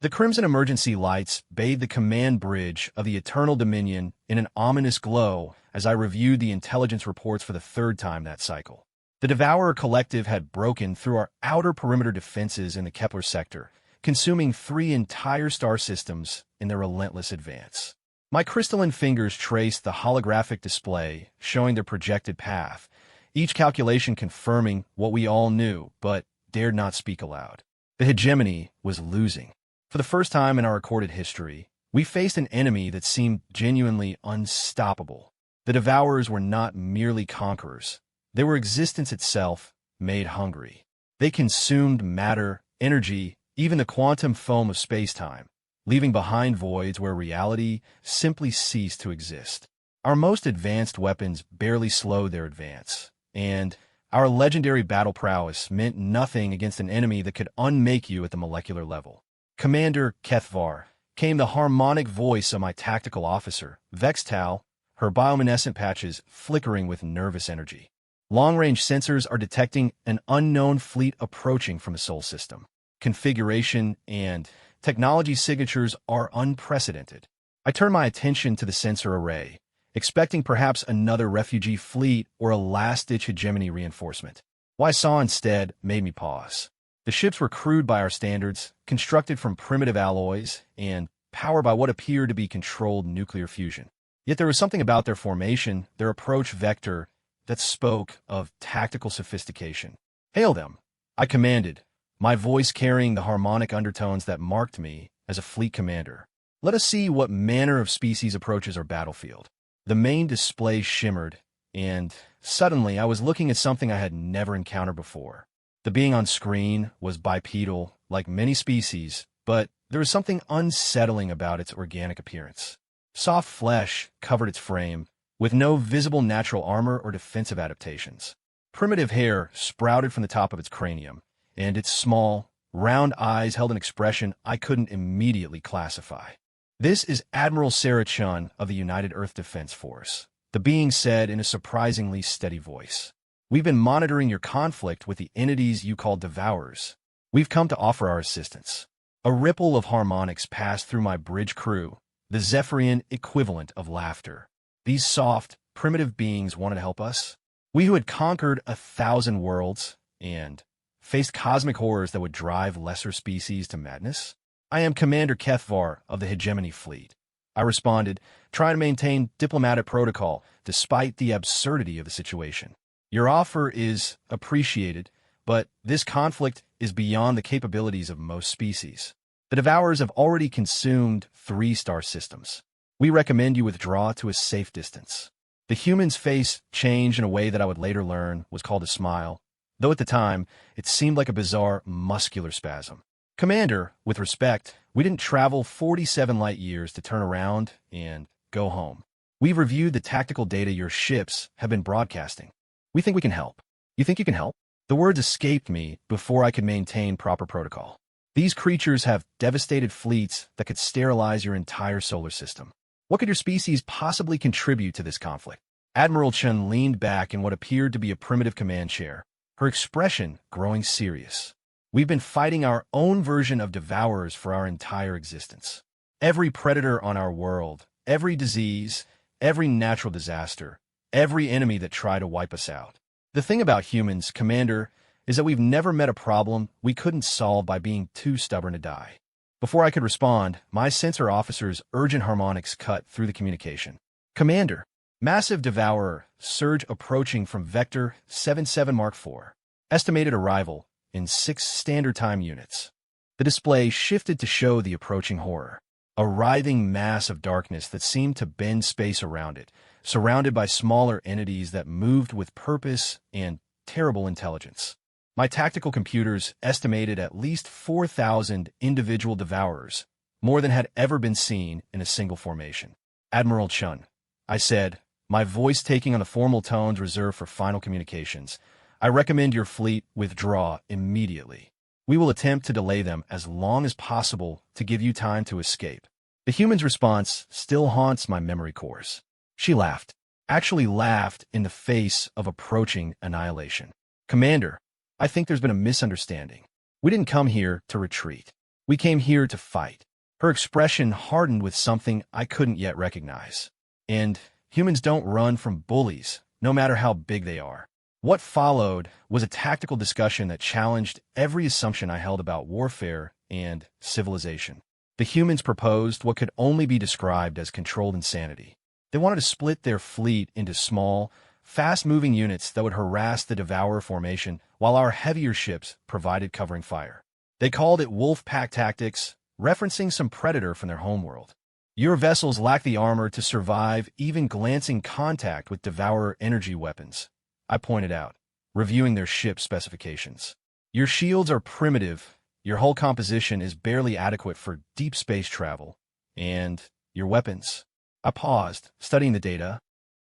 The crimson emergency lights bathed the command bridge of the Eternal Dominion in an ominous glow as I reviewed the intelligence reports for the third time that cycle. The Devourer Collective had broken through our outer perimeter defenses in the Kepler sector, consuming 3 entire star systems in their relentless advance. My crystalline fingers traced the holographic display, showing their projected path, each calculation confirming what we all knew, but dared not speak aloud. The hegemony was losing. For the first time in our recorded history, we faced an enemy that seemed genuinely unstoppable. The Devourers were not merely conquerors. They were existence itself, made hungry. They consumed matter, energy, even the quantum foam of space-time, leaving behind voids where reality simply ceased to exist. Our most advanced weapons barely slowed their advance, and our legendary battle prowess meant nothing against an enemy that could unmake you at the molecular level. Commander Kethvar came the harmonic voice of my tactical officer, Vextal, her bioluminescent patches flickering with nervous energy. Long-range sensors are detecting an unknown fleet approaching from the Sol system. Configuration and technology signatures are unprecedented. I turn my attention to the sensor array, expecting perhaps another refugee fleet or a last-ditch hegemony reinforcement. What I saw instead made me pause. The ships were crude by our standards, constructed from primitive alloys, and powered by what appeared to be controlled nuclear fusion. Yet there was something about their formation, their approach vector, that spoke of tactical sophistication. "Hail them!" I commanded, my voice carrying the harmonic undertones that marked me as a fleet commander. "Let us see what manner of species approaches our battlefield." The main display shimmered, and suddenly I was looking at something I had never encountered before. The being on screen was bipedal, like many species, but there was something unsettling about its organic appearance. Soft flesh covered its frame, with no visible natural armor or defensive adaptations. Primitive hair sprouted from the top of its cranium, and its small, round eyes held an expression I couldn't immediately classify. "This is Admiral Sarah Chun of the United Earth Defense Force," the being said in a surprisingly steady voice. "We've been monitoring your conflict with the entities you call Devourers. We've come to offer our assistance." A ripple of harmonics passed through my bridge crew, the Zephyrian equivalent of laughter. These soft, primitive beings wanted to help us. We who had conquered 1,000 worlds and faced cosmic horrors that would drive lesser species to madness. "I am Commander Kethvar of the Hegemony Fleet," I responded, trying to maintain diplomatic protocol despite the absurdity of the situation. "Your offer is appreciated, but this conflict is beyond the capabilities of most species. The Devourers have already consumed 3 star systems. We recommend you withdraw to a safe distance." The human's face changed in a way that I would later learn was called a smile, though at the time, it seemed like a bizarre muscular spasm. "Commander, with respect, we didn't travel 47 light years to turn around and go home. We've reviewed the tactical data your ships have been broadcasting. We think we can help." "You think you can help?" The words escaped me before I could maintain proper protocol. "These creatures have devastated fleets that could sterilize your entire solar system. What could your species possibly contribute to this conflict?" Admiral Chun leaned back in what appeared to be a primitive command chair, her expression growing serious. "We've been fighting our own version of Devourers for our entire existence. Every predator on our world, every disease, every natural disaster, every enemy that tried to wipe us out. The thing about humans, Commander, is that we've never met a problem we couldn't solve by being too stubborn to die." Before I could respond, my sensor officer's urgent harmonics cut through the communication. "Commander, massive Devourer surge approaching from Vector 77 Mark IV. Estimated arrival in 6 standard time units." The display shifted to show the approaching horror. A writhing mass of darkness that seemed to bend space around it, surrounded by smaller entities that moved with purpose and terrible intelligence. My tactical computers estimated at least 4,000 individual Devourers, more than had ever been seen in a single formation. "Admiral Chun," I said, my voice taking on the formal tones reserved for final communications, "I recommend your fleet withdraw immediately. We will attempt to delay them as long as possible to give you time to escape." The human's response still haunts my memory cores. She laughed, actually laughed in the face of approaching annihilation. "Commander, I think there's been a misunderstanding. We didn't come here to retreat. We came here to fight. Her expression hardened with something I couldn't yet recognize. And humans don't run from bullies, no matter how big they are. What followed was a tactical discussion that challenged every assumption I held about warfare and civilization. The humans proposed what could only be described as controlled insanity. They wanted to split their fleet into small, fast-moving units that would harass the Devourer formation while our heavier ships provided covering fire. They called it wolf pack tactics, referencing some predator from their homeworld. Your vessels lack the armor to survive even glancing contact with Devourer energy weapons, I pointed out, reviewing their ship specifications. Your shields are primitive, your hull composition is barely adequate for deep space travel, and your weapons. I paused, studying the data.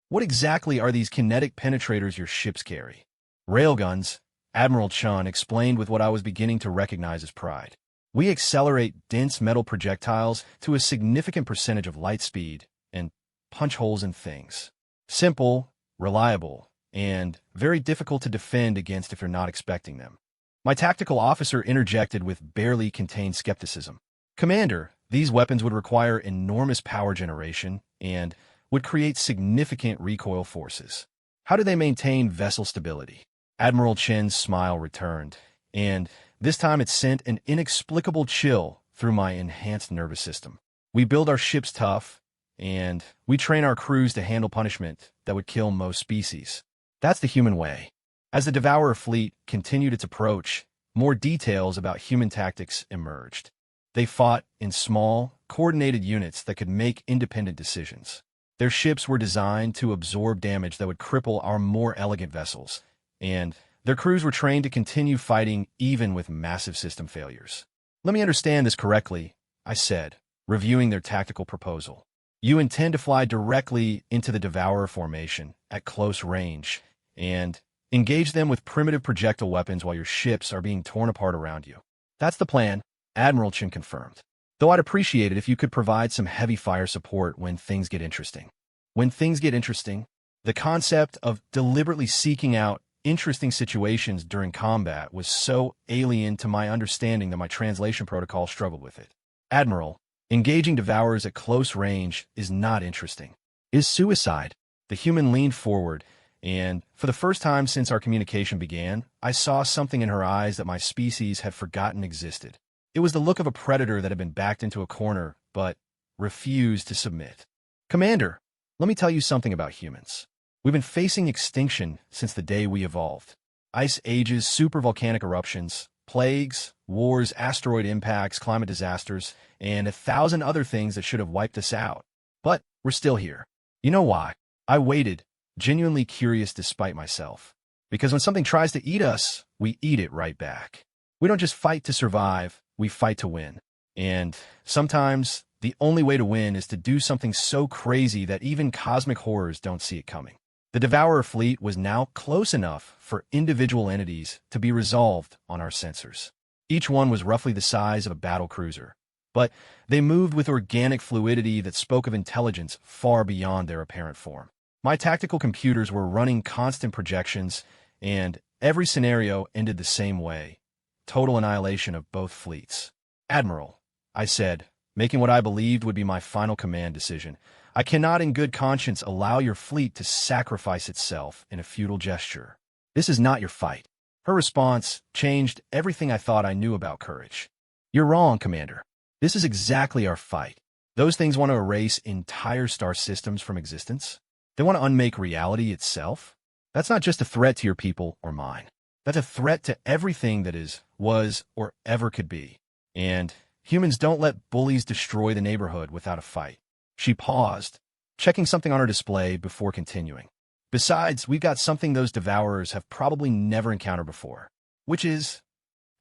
What exactly are these kinetic penetrators your ships carry? Railguns, Admiral Chun explained with what I was beginning to recognize as pride. We accelerate dense metal projectiles to a significant percentage of light speed and punch holes in things. Simple, reliable, and very difficult to defend against if you're not expecting them. My tactical officer interjected with barely contained skepticism. Commander, these weapons would require enormous power generation and would create significant recoil forces. How do they maintain vessel stability? Admiral Chen's smile returned, and this time it sent an inexplicable chill through my enhanced nervous system. We build our ships tough, and we train our crews to handle punishment that would kill most species. That's the human way. As the Devourer fleet continued its approach, more details about human tactics emerged. They fought in small, coordinated units that could make independent decisions. Their ships were designed to absorb damage that would cripple our more elegant vessels, and their crews were trained to continue fighting even with massive system failures. Let me understand this correctly, I said, reviewing their tactical proposal. You intend to fly directly into the Devourer formation at close range and engage them with primitive projectile weapons while your ships are being torn apart around you. That's the plan, Admiral Chin confirmed. Though I'd appreciate it if you could provide some heavy fire support when things get interesting. When things get interesting, the concept of deliberately seeking out interesting situations during combat was so alien to my understanding that my translation protocol struggled with it. Admiral, engaging Devourers at close range is not interesting. It is suicide. The human leaned forward, and for the first time since our communication began, I saw something in her eyes that my species had forgotten existed. It was the look of a predator that had been backed into a corner, but refused to submit. Commander, let me tell you something about humans. We've been facing extinction since the day we evolved. Ice ages, supervolcanic eruptions, plagues, wars, asteroid impacts, climate disasters, and 1,000 other things that should have wiped us out. But we're still here. You know why? I waited, genuinely curious despite myself. Because when something tries to eat us, we eat it right back. We don't just fight to survive, we fight to win. And sometimes the only way to win is to do something so crazy that even cosmic horrors don't see it coming. The Devourer fleet was now close enough for individual entities to be resolved on our sensors. Each one was roughly the size of a battle cruiser, but they moved with organic fluidity that spoke of intelligence far beyond their apparent form. My tactical computers were running constant projections, and every scenario ended the same way: total annihilation of both fleets. Admiral, I said, making what I believed would be my final command decision, I cannot in good conscience allow your fleet to sacrifice itself in a futile gesture. This is not your fight. Her response changed everything I thought I knew about courage. You're wrong, Commander. This is exactly our fight. Those things want to erase entire star systems from existence. They want to unmake reality itself. That's not just a threat to your people or mine. That's a threat to everything that is, was, or ever could be. And humans don't let bullies destroy the neighborhood without a fight. She paused, checking something on her display before continuing. Besides, we've got something those Devourers have probably never encountered before, which is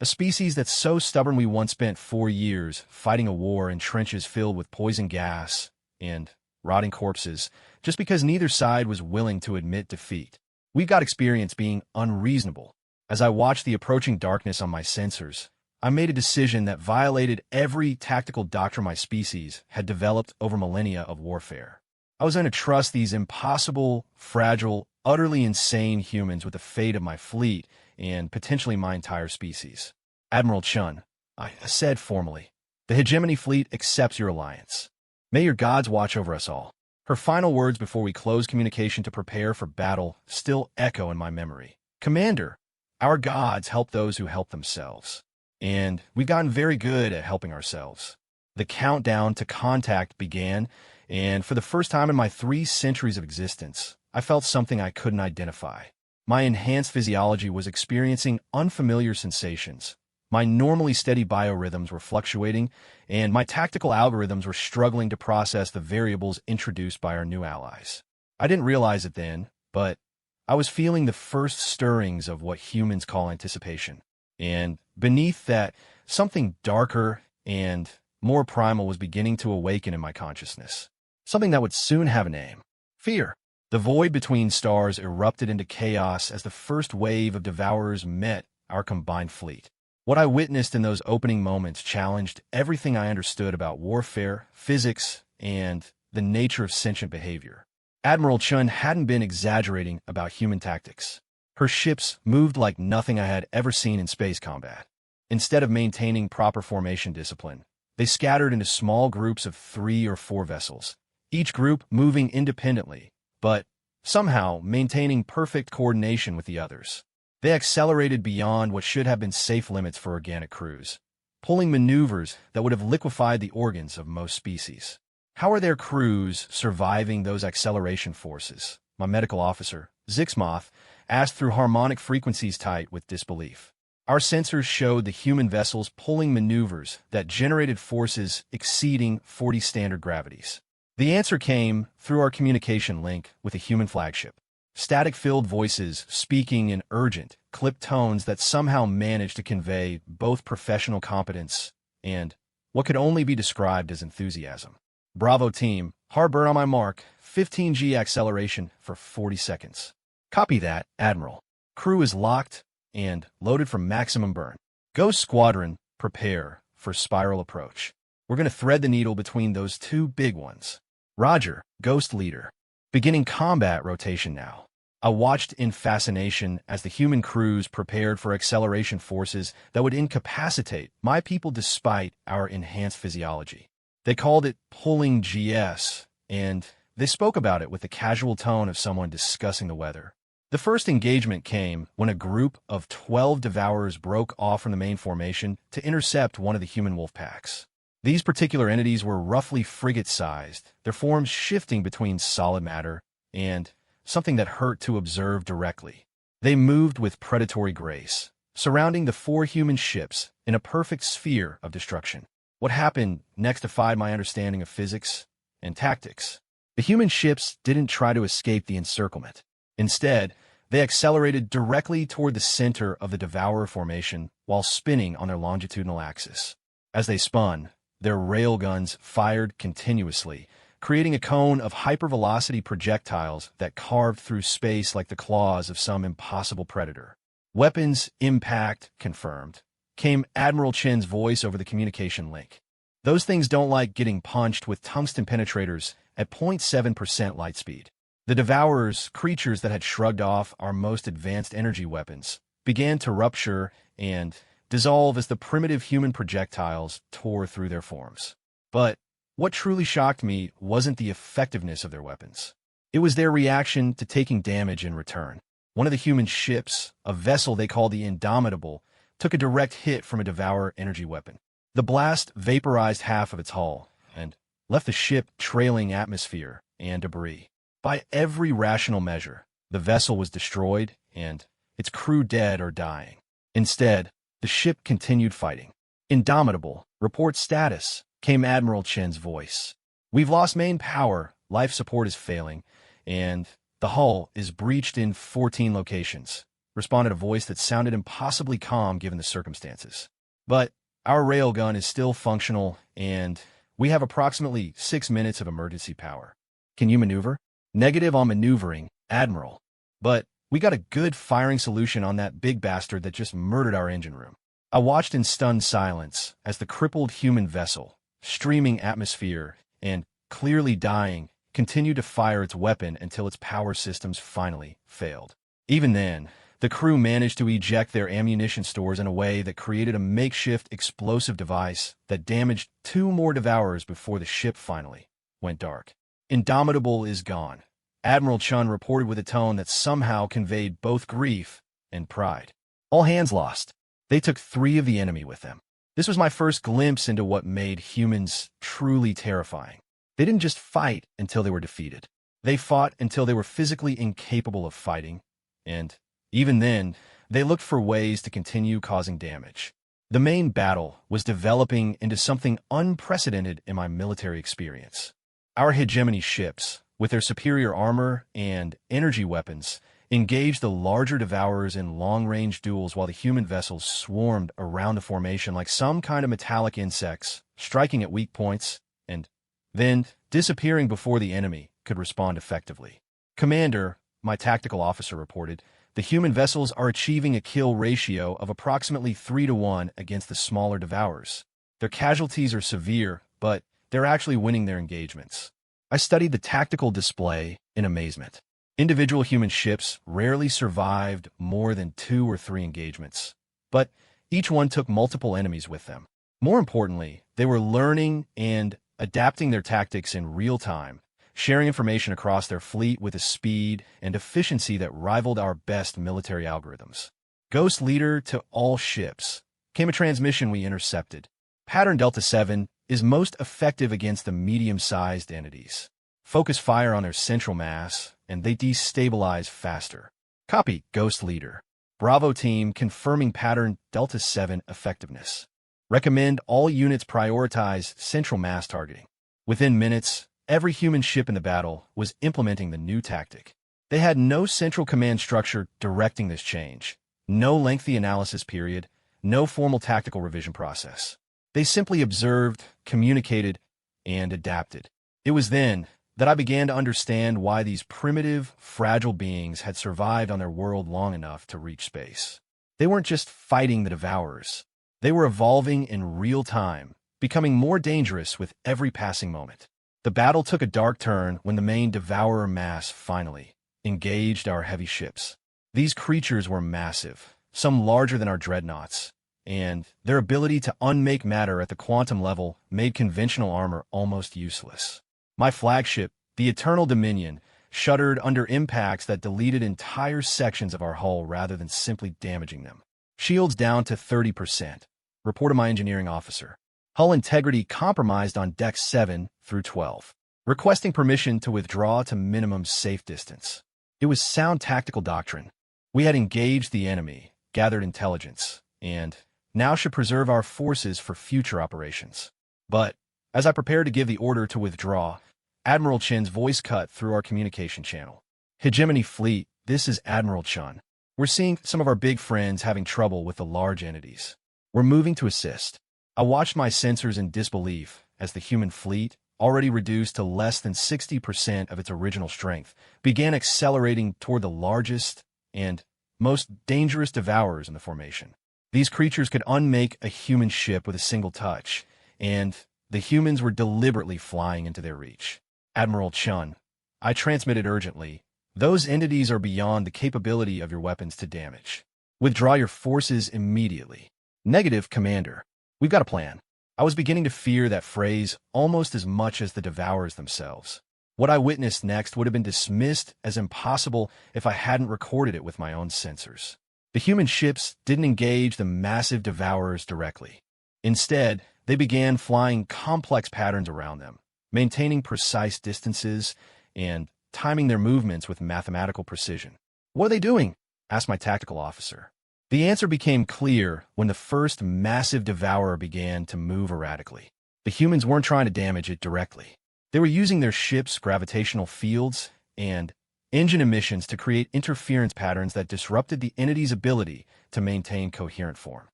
a species that's so stubborn we once spent 4 years fighting a war in trenches filled with poison gas and rotting corpses just because neither side was willing to admit defeat. We've got experience being unreasonable. As I watched the approaching darkness on my sensors, I made a decision that violated every tactical doctrine my species had developed over millennia of warfare. I was going to trust these impossible, fragile, utterly insane humans with the fate of my fleet and potentially my entire species. Admiral Chun, I said formally, The hegemony fleet accepts your alliance. May your gods watch over us all. Her final words before we close communication to prepare for battle still echo in my memory. Commander, our gods help those who help themselves. And we've gotten very good at helping ourselves. The countdown to contact began, and for the first time in my 3 centuries of existence, I felt something I couldn't identify. My enhanced physiology was experiencing unfamiliar sensations. My normally steady biorhythms were fluctuating, and my tactical algorithms were struggling to process the variables introduced by our new allies. I didn't realize it then, but I was feeling the first stirrings of what humans call anticipation. And beneath that, something darker and more primal was beginning to awaken in my consciousness. Something that would soon have a name. Fear. The void between stars erupted into chaos as the first wave of devourers met our combined fleet. What I witnessed in those opening moments challenged everything I understood about warfare, physics, and the nature of sentient behavior. Admiral Chun hadn't been exaggerating about human tactics. Her ships moved like nothing I had ever seen in space combat. Instead of maintaining proper formation discipline, they scattered into small groups of 3 or 4 vessels, each group moving independently, but somehow maintaining perfect coordination with the others. They accelerated beyond what should have been safe limits for organic crews, pulling maneuvers that would have liquefied the organs of most species. How are their crews surviving those acceleration forces? My medical officer, Zixmoth, asked through harmonic frequencies tight with disbelief. Our sensors showed the human vessels pulling maneuvers that generated forces exceeding 40 standard gravities. The answer came through our communication link with a human flagship. Static-filled voices speaking in urgent, clipped tones that somehow managed to convey both professional competence and what could only be described as enthusiasm. Bravo team, harbor on my mark, 15G acceleration for 40 seconds. Copy that, Admiral. Crew is locked and loaded for maximum burn. Ghost Squadron, prepare for spiral approach. We're going to thread the needle between those 2 big ones. Roger, Ghost Leader. Beginning combat rotation now. I watched in fascination as the human crews prepared for acceleration forces that would incapacitate my people despite our enhanced physiology. They called it pulling GS, and they spoke about it with the casual tone of someone discussing the weather. The first engagement came when a group of 12 devourers broke off from the main formation to intercept one of the human wolf packs. These particular entities were roughly frigate-sized, their forms shifting between solid matter and something that hurt to observe directly. They moved with predatory grace, surrounding the 4 human ships in a perfect sphere of destruction. What happened next defied my understanding of physics and tactics. The human ships didn't try to escape the encirclement. Instead, they accelerated directly toward the center of the Devourer formation while spinning on their longitudinal axis. As they spun, their railguns fired continuously, creating a cone of hypervelocity projectiles that carved through space like the claws of some impossible predator. Weapons impact confirmed, came Admiral Chen's voice over the communication link. Those things don't like getting punched with tungsten penetrators at 0.7% light speed. The Devourers, creatures that had shrugged off our most advanced energy weapons, began to rupture and dissolve as the primitive human projectiles tore through their forms. But what truly shocked me wasn't the effectiveness of their weapons. It was their reaction to taking damage in return. One of the human ships, a vessel they called the Indomitable, took a direct hit from a Devourer energy weapon. The blast vaporized half of its hull and left the ship trailing atmosphere and debris. By every rational measure, the vessel was destroyed and its crew dead or dying. Instead, the ship continued fighting. Indomitable, report status, came Admiral Chen's voice. We've lost main power, life support is failing, and the hull is breached in 14 locations, responded a voice that sounded impossibly calm given the circumstances. But our railgun is still functional, and we have approximately 6 minutes of emergency power. Can you maneuver? Negative on maneuvering, Admiral. But we got a good firing solution on that big bastard that just murdered our engine room. I watched in stunned silence as the crippled human vessel, streaming atmosphere and clearly dying, continued to fire its weapon until its power systems finally failed. Even then, The crew managed to eject their ammunition stores in a way that created a makeshift explosive device that damaged 2 more Devourers before the ship finally went dark. Indomitable is gone, Admiral Chun reported with a tone that somehow conveyed both grief and pride. All hands lost. They took 3 of the enemy with them. This was my first glimpse into what made humans truly terrifying. They didn't just fight until they were defeated. They fought until they were physically incapable of fighting, and even then, they looked for ways to continue causing damage. The main battle was developing into something unprecedented in my military experience. Our hegemony ships, with their superior armor and energy weapons, engaged the larger Devourers in long-range duels while the human vessels swarmed around the formation like some kind of metallic insects, striking at weak points, and then disappearing before the enemy could respond effectively. Commander, my tactical officer reported, the human vessels are achieving a kill ratio of approximately 3-to-1 against the smaller Devourers. Their casualties are severe, but they're actually winning their engagements. I studied the tactical display in amazement. Individual human ships rarely survived more than 2 or 3 engagements, but each one took multiple enemies with them. More importantly, they were learning and adapting their tactics in real time, sharing information across their fleet with a speed and efficiency that rivaled our best military algorithms. Ghost Leader to all ships came a transmission we intercepted. Pattern Delta 7 is most effective against the medium-sized entities. Focus fire on their central mass, and they destabilize faster. Copy, Ghost Leader. Bravo Team confirming Pattern Delta 7 effectiveness. Recommend all units prioritize central mass targeting. Within minutes, every human ship in the battle was implementing the new tactic. They had no central command structure directing this change, no lengthy analysis period, no formal tactical revision process. They simply observed, communicated, and adapted. It was then that I began to understand why these primitive, fragile beings had survived on their world long enough to reach space. They weren't just fighting the Devourers. They were evolving in real time, becoming more dangerous with every passing moment. The battle took a dark turn when the main Devourer mass finally engaged our heavy ships. These creatures were massive, some larger than our dreadnoughts, and their ability to unmake matter at the quantum level made conventional armor almost useless. My flagship, the Eternal Dominion, shuddered under impacts that deleted entire sections of our hull rather than simply damaging them. Shields down to 30%, reported my engineering officer. Hull integrity compromised on decks 7 through 12. Requesting permission to withdraw to minimum safe distance. It was sound tactical doctrine. We had engaged the enemy, gathered intelligence, and now should preserve our forces for future operations. But as I prepared to give the order to withdraw, Admiral Chen's voice cut through our communication channel. Hegemony Fleet, this is Admiral Chen. We're seeing some of our big friends having trouble with the large entities. We're moving to assist. I watched my sensors in disbelief as the human fleet, already reduced to less than 60% of its original strength, began accelerating toward the largest and most dangerous Devourers in the formation. These creatures could unmake a human ship with a single touch, and the humans were deliberately flying into their reach. Admiral Chun, I transmitted urgently, those entities are beyond the capability of your weapons to damage. Withdraw your forces immediately. Negative, Commander. We've got a plan. I was beginning to fear that phrase almost as much as the Devourers themselves. What I witnessed next would have been dismissed as impossible if I hadn't recorded it with my own sensors. The human ships didn't engage the massive Devourers directly. Instead, they began flying complex patterns around them, maintaining precise distances and timing their movements with mathematical precision. What are they doing? Asked my tactical officer. The answer became clear when the first massive Devourer began to move erratically. The humans weren't trying to damage it directly. They were using their ship's gravitational fields and engine emissions to create interference patterns that disrupted the entity's ability to maintain coherent form.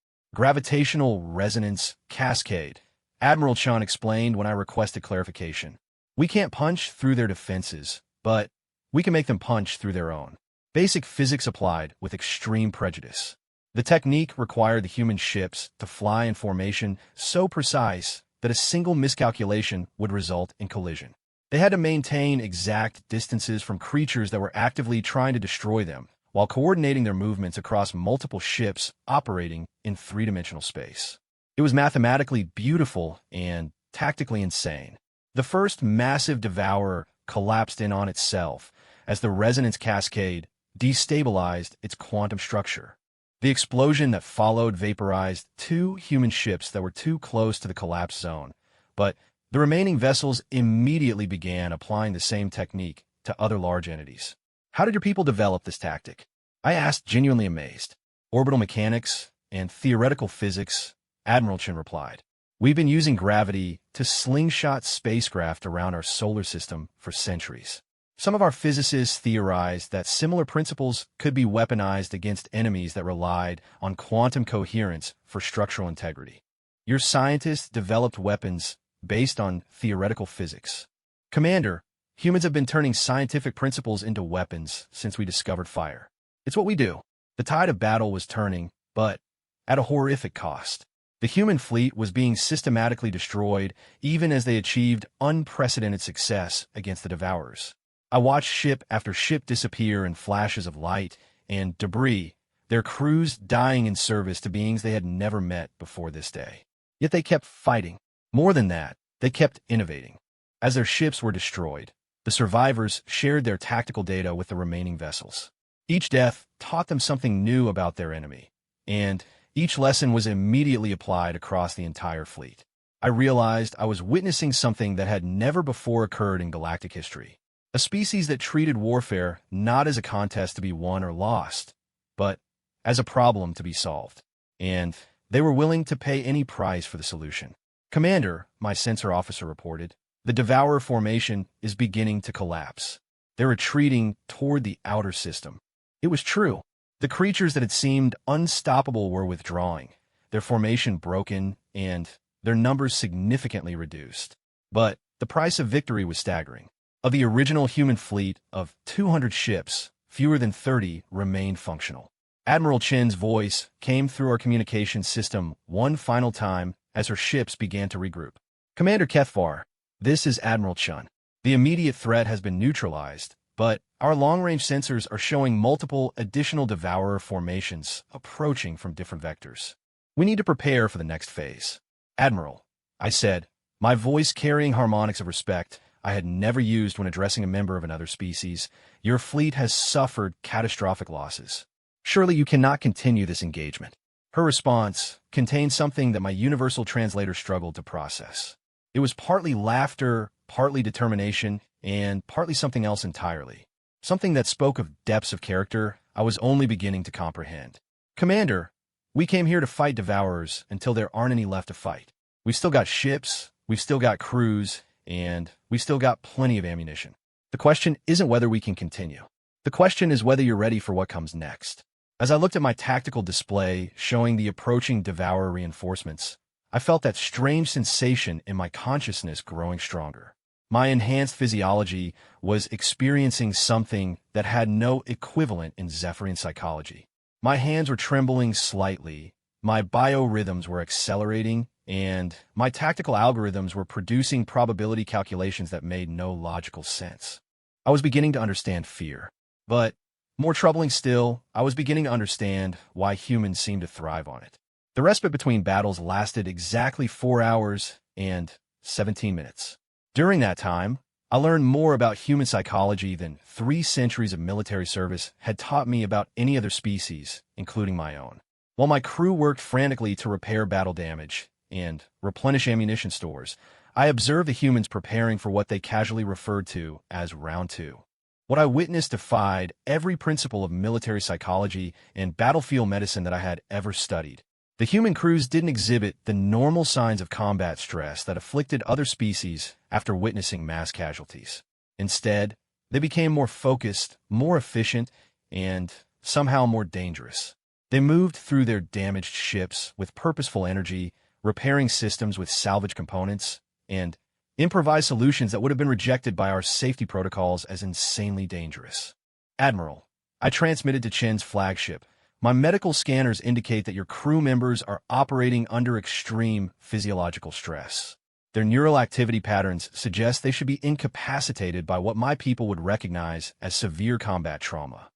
Gravitational resonance cascade, Admiral Chan explained when I requested clarification. We can't punch through their defenses, but we can make them punch through their own. Basic physics applied with extreme prejudice. The technique required the human ships to fly in formation so precise that a single miscalculation would result in collision. They had to maintain exact distances from creatures that were actively trying to destroy them, while coordinating their movements across multiple ships operating in three-dimensional space. It was mathematically beautiful and tactically insane. The first massive devourer collapsed in on itself as the resonance cascade destabilized its quantum structure. The explosion that followed vaporized two human ships that were too close to the collapse zone, but the remaining vessels immediately began applying the same technique to other large entities. How did your people develop this tactic? I asked, genuinely amazed. Orbital mechanics and theoretical physics, Admiral Chen replied. We've been using gravity to slingshot spacecraft around our solar system for centuries. Some of our physicists theorized that similar principles could be weaponized against enemies that relied on quantum coherence for structural integrity. Your scientists developed weapons based on theoretical physics. Commander, humans have been turning scientific principles into weapons since we discovered fire. It's what we do. The tide of battle was turning, but at a horrific cost. The human fleet was being systematically destroyed even as they achieved unprecedented success against the Devourers. I watched ship after ship disappear in flashes of light and debris, their crews dying in service to beings they had never met before this day. Yet they kept fighting. More than that, they kept innovating. As their ships were destroyed, the survivors shared their tactical data with the remaining vessels. Each death taught them something new about their enemy, and each lesson was immediately applied across the entire fleet. I realized I was witnessing something that had never before occurred in galactic history. A species that treated warfare not as a contest to be won or lost, but as a problem to be solved. And they were willing to pay any price for the solution. Commander, my sensor officer reported, the Devourer formation is beginning to collapse. They're retreating toward the outer system. It was true. The creatures that had seemed unstoppable were withdrawing, their formation broken, and their numbers significantly reduced. But the price of victory was staggering. Of the original human fleet of 200 ships, fewer than 30 remained functional. Admiral Chen's voice came through our communication system one final time as her ships began to regroup. Commander Kethvar, this is Admiral Chen. The immediate threat has been neutralized, but our long-range sensors are showing multiple additional Devourer formations approaching from different vectors. We need to prepare for the next phase. Admiral, I said, my voice carrying harmonics of respect I had never used when addressing a member of another species. Your fleet has suffered catastrophic losses. Surely you cannot continue this engagement. Her response contained something that my universal translator struggled to process. It was partly laughter, partly determination, and partly something else entirely. Something that spoke of depths of character I was only beginning to comprehend. Commander, we came here to fight Devourers until there aren't any left to fight. We've still got ships, we've still got crews, and we've still got plenty of ammunition. The question isn't whether we can continue. The question is whether you're ready for what comes next. As I looked at my tactical display showing the approaching Devourer reinforcements, I felt that strange sensation in my consciousness growing stronger. My enhanced physiology was experiencing something that had no equivalent in Zephyrian psychology. My hands were trembling slightly, my biorhythms were accelerating, and my tactical algorithms were producing probability calculations that made no logical sense. I was beginning to understand fear. But, more troubling still, I was beginning to understand why humans seemed to thrive on it. The respite between battles lasted exactly 4 hours and 17 minutes. During that time, I learned more about human psychology than 3 centuries of military service had taught me about any other species, including my own. While my crew worked frantically to repair battle damage and replenish ammunition stores, I observed the humans preparing for what they casually referred to as Round 2. What I witnessed defied every principle of military psychology and battlefield medicine that I had ever studied. The human crews didn't exhibit the normal signs of combat stress that afflicted other species after witnessing mass casualties. Instead, they became more focused, more efficient, and somehow more dangerous. They moved through their damaged ships with purposeful energy, repairing systems with salvage components, and improvised solutions that would have been rejected by our safety protocols as insanely dangerous. Admiral, I transmitted to Chen's flagship. My medical scanners indicate that your crew members are operating under extreme physiological stress. Their neural activity patterns suggest they should be incapacitated by what my people would recognize as severe combat trauma.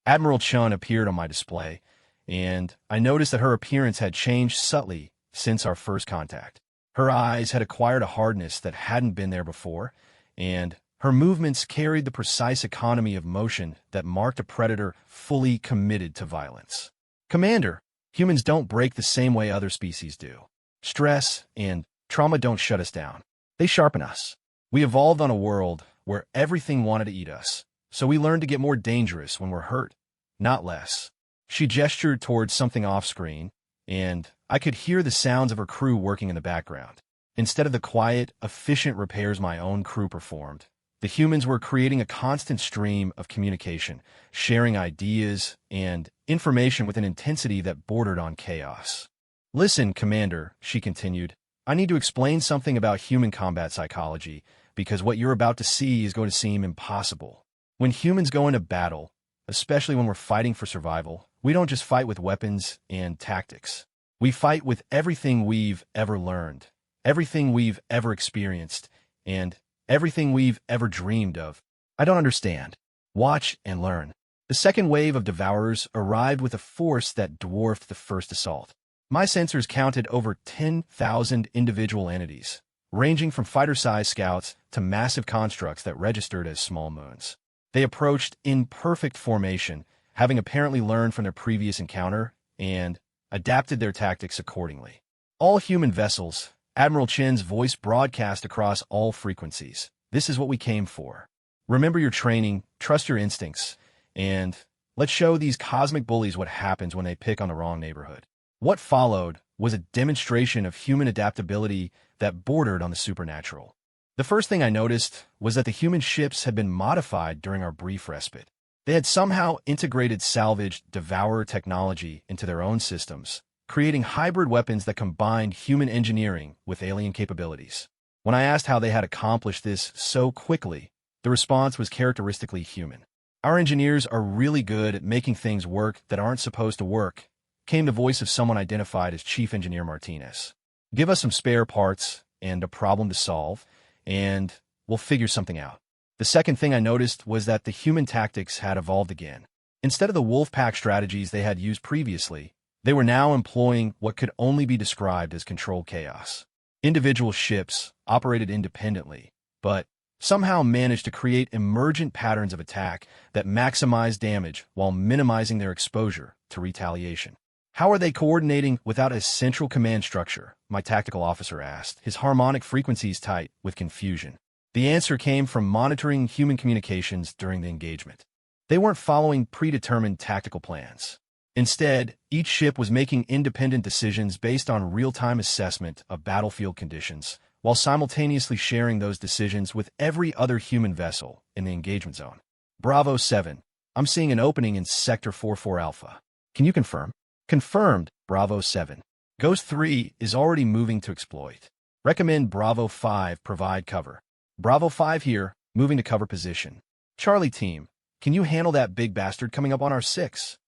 Admiral Chun appeared on my display, and I noticed that her appearance had changed subtly since our first contact. Her eyes had acquired a hardness that hadn't been there before, and her movements carried the precise economy of motion that marked a predator fully committed to violence. Commander, humans don't break the same way other species do. Stress and trauma don't shut us down. They sharpen us. We evolved on a world where everything wanted to eat us, so we learned to get more dangerous when we're hurt, not less. She gestured towards something off-screen, and I could hear the sounds of her crew working in the background. Instead of the quiet, efficient repairs my own crew performed, the humans were creating a constant stream of communication, sharing ideas and information with an intensity that bordered on chaos. Listen, Commander, she continued, I need to explain something about human combat psychology, because what you're about to see is going to seem impossible. When humans go into battle, especially when we're fighting for survival, we don't just fight with weapons and tactics. We fight with everything we've ever learned, everything we've ever experienced, and everything we've ever dreamed of. I don't understand. Watch and learn. The second wave of Devourers arrived with a force that dwarfed the first assault. My sensors counted over 10,000 individual entities, ranging from fighter-sized scouts to massive constructs that registered as small moons. They approached in perfect formation, having apparently learned from their previous encounter, and adapted their tactics accordingly. All human vessels, Admiral Chen's voice broadcast across all frequencies. This is what we came for. Remember your training, trust your instincts, and let's show these cosmic bullies what happens when they pick on the wrong neighborhood. What followed was a demonstration of human adaptability that bordered on the supernatural. The first thing I noticed was that the human ships had been modified during our brief respite. They had somehow integrated salvaged Devourer technology into their own systems, creating hybrid weapons that combined human engineering with alien capabilities. When I asked how they had accomplished this so quickly, the response was characteristically human. Our engineers are really good at making things work that aren't supposed to work, came the voice of someone identified as Chief Engineer Martinez. Give us some spare parts and a problem to solve, and we'll figure something out. The second thing I noticed was that the human tactics had evolved again. Instead of the wolf pack strategies they had used previously, they were now employing what could only be described as controlled chaos. Individual ships operated independently, but somehow managed to create emergent patterns of attack that maximized damage while minimizing their exposure to retaliation. How are they coordinating without a central command structure? My tactical officer asked, his harmonic frequencies tight with confusion. The answer came from monitoring human communications during the engagement. They weren't following predetermined tactical plans. Instead, each ship was making independent decisions based on real-time assessment of battlefield conditions, while simultaneously sharing those decisions with every other human vessel in the engagement zone. Bravo 7, I'm seeing an opening in Sector 44 Alpha. Can you confirm? Confirmed, Bravo 7. Ghost 3 is already moving to exploit. Recommend Bravo 5 provide cover. Bravo 5 here, moving to cover position. Charlie team, can you handle that big bastard coming up on our 6?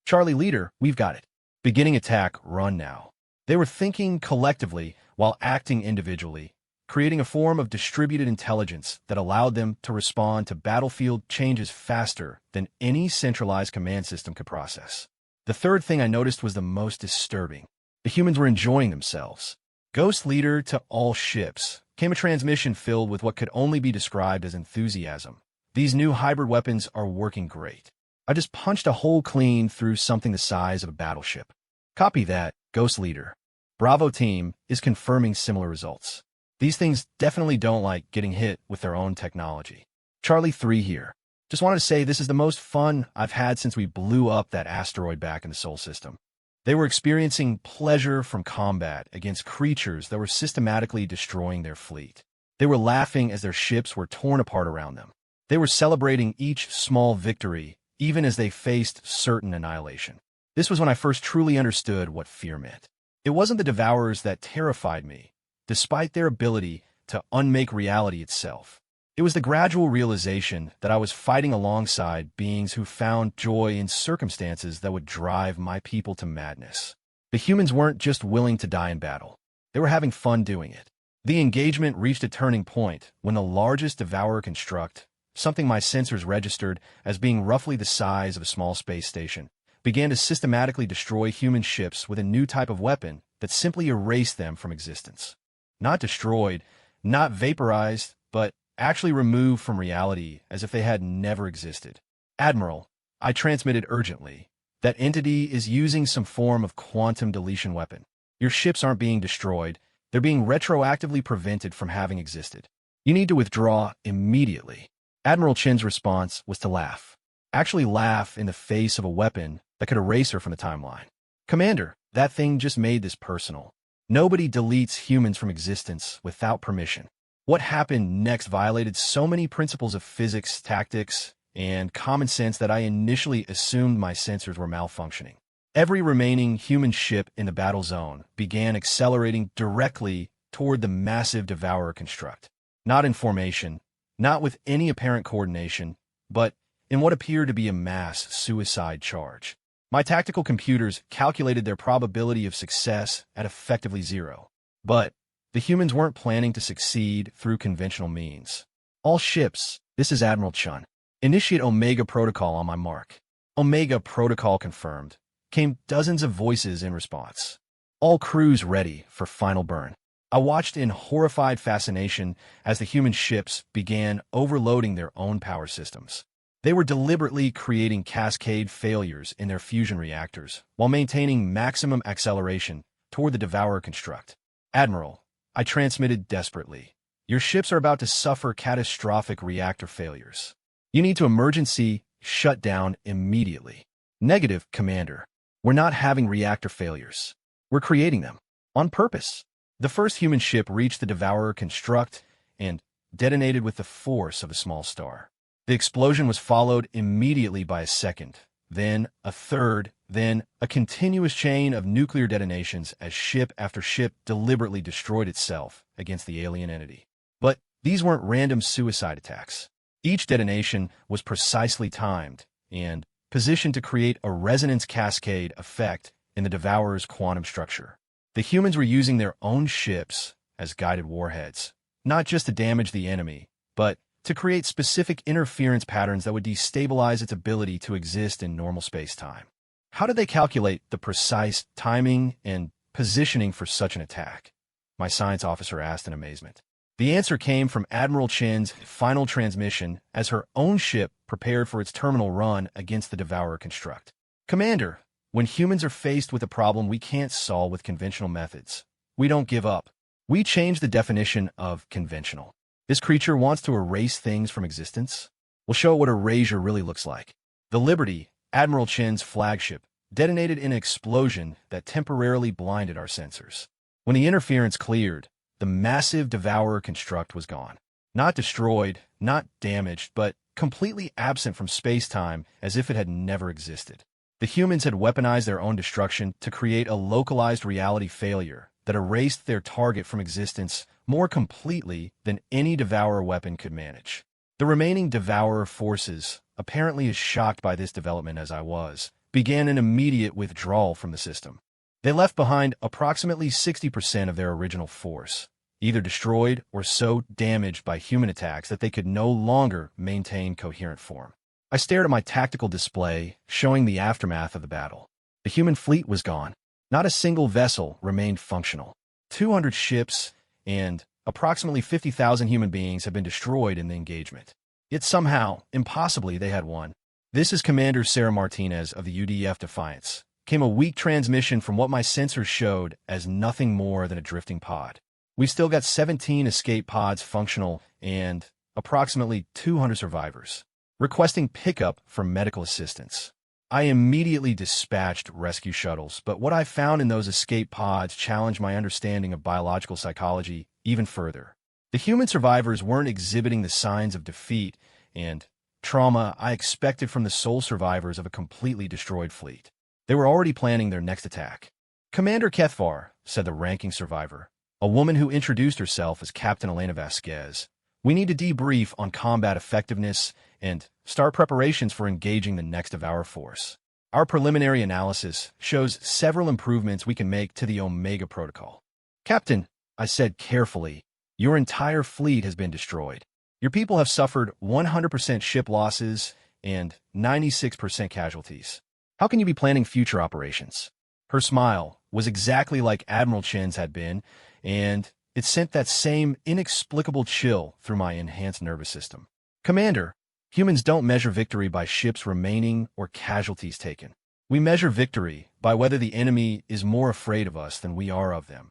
Charlie leader, we've got it. Beginning attack, run now. They were thinking collectively while acting individually, creating a form of distributed intelligence that allowed them to respond to battlefield changes faster than any centralized command system could process. The third thing I noticed was the most disturbing. The humans were enjoying themselves. Ghost leader to all ships came a transmission filled with what could only be described as enthusiasm. These new hybrid weapons are working great. I just punched a hole clean through something the size of a battleship. Copy that, Ghost leader. Bravo team is confirming similar results. These things definitely don't like getting hit with their own technology. Charlie 3 here. Just wanted to say this is the most fun I've had since we blew up that asteroid back in the Sol system. They were experiencing pleasure from combat against creatures that were systematically destroying their fleet. They were laughing as their ships were torn apart around them. They were celebrating each small victory, even as they faced certain annihilation. This was when I first truly understood what fear meant. It wasn't the Devourers that terrified me, despite their ability to unmake reality itself. It was the gradual realization that I was fighting alongside beings who found joy in circumstances that would drive my people to madness. The humans weren't just willing to die in battle. They were having fun doing it. The engagement reached a turning point when the largest Devourer construct something my sensors registered as being roughly the size of a small space station, began to systematically destroy human ships with a new type of weapon that simply erased them from existence. Not destroyed, not vaporized, but actually removed from reality as if they had never existed. Admiral, I transmitted urgently. That entity is using some form of quantum deletion weapon. Your ships aren't being destroyed, they're being retroactively prevented from having existed. You need to withdraw immediately. Admiral Chen's response was to laugh. Actually laugh in the face of a weapon that could erase her from the timeline. Commander, that thing just made this personal. Nobody deletes humans from existence without permission. What happened next violated so many principles of physics, tactics, and common sense that I initially assumed my sensors were malfunctioning. Every remaining human ship in the battle zone began accelerating directly toward the massive Devourer construct. Not in formation, not with any apparent coordination, but in what appeared to be a mass suicide charge. My tactical computers calculated their probability of success at effectively 0. But the humans weren't planning to succeed through conventional means. All ships, this is Admiral Chun. Initiate Omega Protocol on my mark. Omega Protocol confirmed. Came dozens of voices in response. All crews ready for final burn. I watched in horrified fascination as the human ships began overloading their own power systems. They were deliberately creating cascade failures in their fusion reactors while maintaining maximum acceleration toward the Devourer construct. Admiral, I transmitted desperately. Your ships are about to suffer catastrophic reactor failures. You need to emergency shut down immediately. Negative, Commander. We're not having reactor failures. We're creating them. On purpose. The first human ship reached the Devourer construct and detonated with the force of a small star. The explosion was followed immediately by a second, then a third, then a continuous chain of nuclear detonations as ship after ship deliberately destroyed itself against the alien entity. But these weren't random suicide attacks. Each detonation was precisely timed and positioned to create a resonance cascade effect in the Devourer's quantum structure. The humans were using their own ships as guided warheads, not just to damage the enemy, but to create specific interference patterns that would destabilize its ability to exist in normal space-time. How did they calculate the precise timing and positioning for such an attack? My science officer asked in amazement. The answer came from Admiral Chen's final transmission as her own ship prepared for its terminal run against the Devourer construct. Commander, when humans are faced with a problem we can't solve with conventional methods, we don't give up. We change the definition of conventional. This creature wants to erase things from existence? We'll show it what erasure really looks like. The Liberty, Admiral Chen's flagship, detonated in an explosion that temporarily blinded our sensors. When the interference cleared, the massive Devourer construct was gone. Not destroyed, not damaged, but completely absent from space-time as if it had never existed. The humans had weaponized their own destruction to create a localized reality failure that erased their target from existence more completely than any Devourer weapon could manage. The remaining Devourer forces, apparently as shocked by this development as I was, began an immediate withdrawal from the system. They left behind approximately 60% of their original force, either destroyed or so damaged by human attacks that they could no longer maintain coherent form. I stared at my tactical display, showing the aftermath of the battle. The human fleet was gone. Not a single vessel remained functional. 200 ships and approximately 50,000 human beings had been destroyed in the engagement. Yet somehow, impossibly, they had won. This is Commander Sarah Martinez of the UDF Defiance. Came a weak transmission from what my sensors showed as nothing more than a drifting pod. We've still got 17 escape pods functional and approximately 200 survivors. Requesting pickup for medical assistance. I immediately dispatched rescue shuttles, but what I found in those escape pods challenged my understanding of biological psychology even further. The human survivors weren't exhibiting the signs of defeat and trauma I expected from the sole survivors of a completely destroyed fleet. They were already planning their next attack. Commander Kethvar, said the ranking survivor, a woman who introduced herself as Captain Elena Vasquez, we need to debrief on combat effectiveness and start preparations for engaging the next of our force. Our preliminary analysis shows several improvements we can make to the Omega Protocol. Captain, I said carefully, your entire fleet has been destroyed. Your people have suffered 100% ship losses and 96% casualties. How can you be planning future operations? Her smile was exactly like Admiral Chen's had been, and it sent that same inexplicable chill through my enhanced nervous system. Commander, humans don't measure victory by ships remaining or casualties taken. We measure victory by whether the enemy is more afraid of us than we are of them.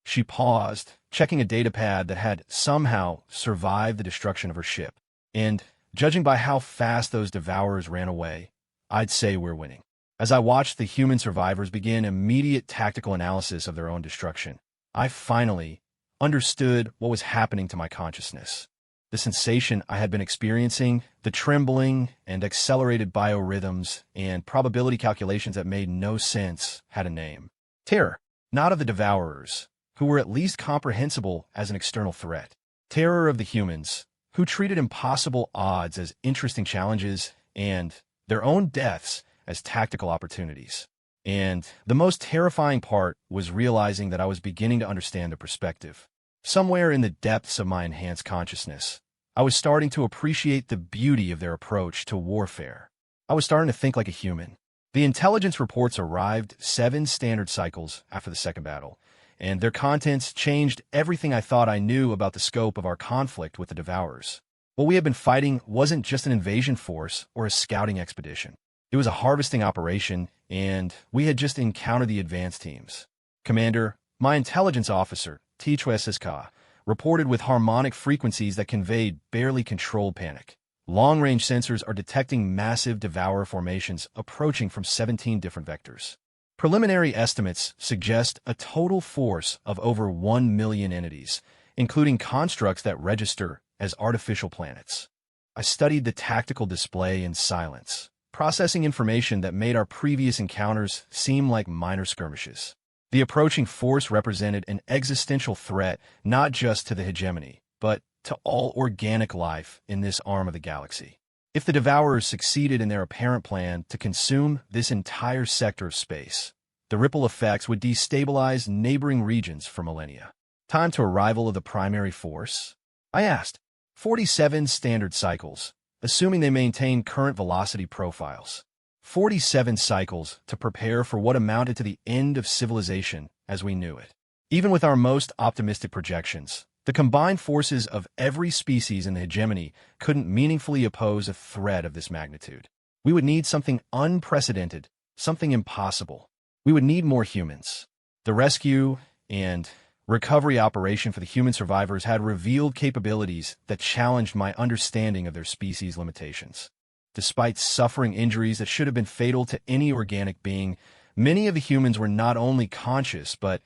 She paused, checking a datapad that had somehow survived the destruction of her ship. And, judging by how fast those devourers ran away, I'd say we're winning. As I watched the human survivors begin immediate tactical analysis of their own destruction, I finally understood what was happening to my consciousness. The sensation I had been experiencing, the trembling and accelerated biorhythms and probability calculations that made no sense, had a name. Terror, not of the devourers, who were at least comprehensible as an external threat. Terror of the humans, who treated impossible odds as interesting challenges and their own deaths as tactical opportunities. And the most terrifying part was realizing that I was beginning to understand their perspective. Somewhere in the depths of my enhanced consciousness, I was starting to appreciate the beauty of their approach to warfare. I was starting to think like a human. The intelligence reports arrived 7 standard cycles after the second battle, and their contents changed everything I thought I knew about the scope of our conflict with the Devourers. What we had been fighting wasn't just an invasion force or a scouting expedition. It was a harvesting operation, and we had just encountered the advance teams. Commander, my intelligence officer, HFY, reported with harmonic frequencies that conveyed barely controlled panic. Long-range sensors are detecting massive devourer formations approaching from 17 different vectors. Preliminary estimates suggest a total force of over 1 million entities, including constructs that register as artificial planets. I studied the tactical display in silence, processing information that made our previous encounters seem like minor skirmishes. The approaching force represented an existential threat not just to the hegemony, but to all organic life in this arm of the galaxy. If the Devourers succeeded in their apparent plan to consume this entire sector of space, the ripple effects would destabilize neighboring regions for millennia. Time to arrival of the primary force? I asked. 47 standard cycles, assuming they maintain current velocity profiles. 47 cycles to prepare for what amounted to the end of civilization as we knew it. Even with our most optimistic projections, the combined forces of every species in the hegemony couldn't meaningfully oppose a threat of this magnitude. We would need something unprecedented, something impossible. We would need more humans. The rescue and recovery operation for the human survivors had revealed capabilities that challenged my understanding of their species' limitations. Despite suffering injuries that should have been fatal to any organic being, many of the humans were not only conscious, but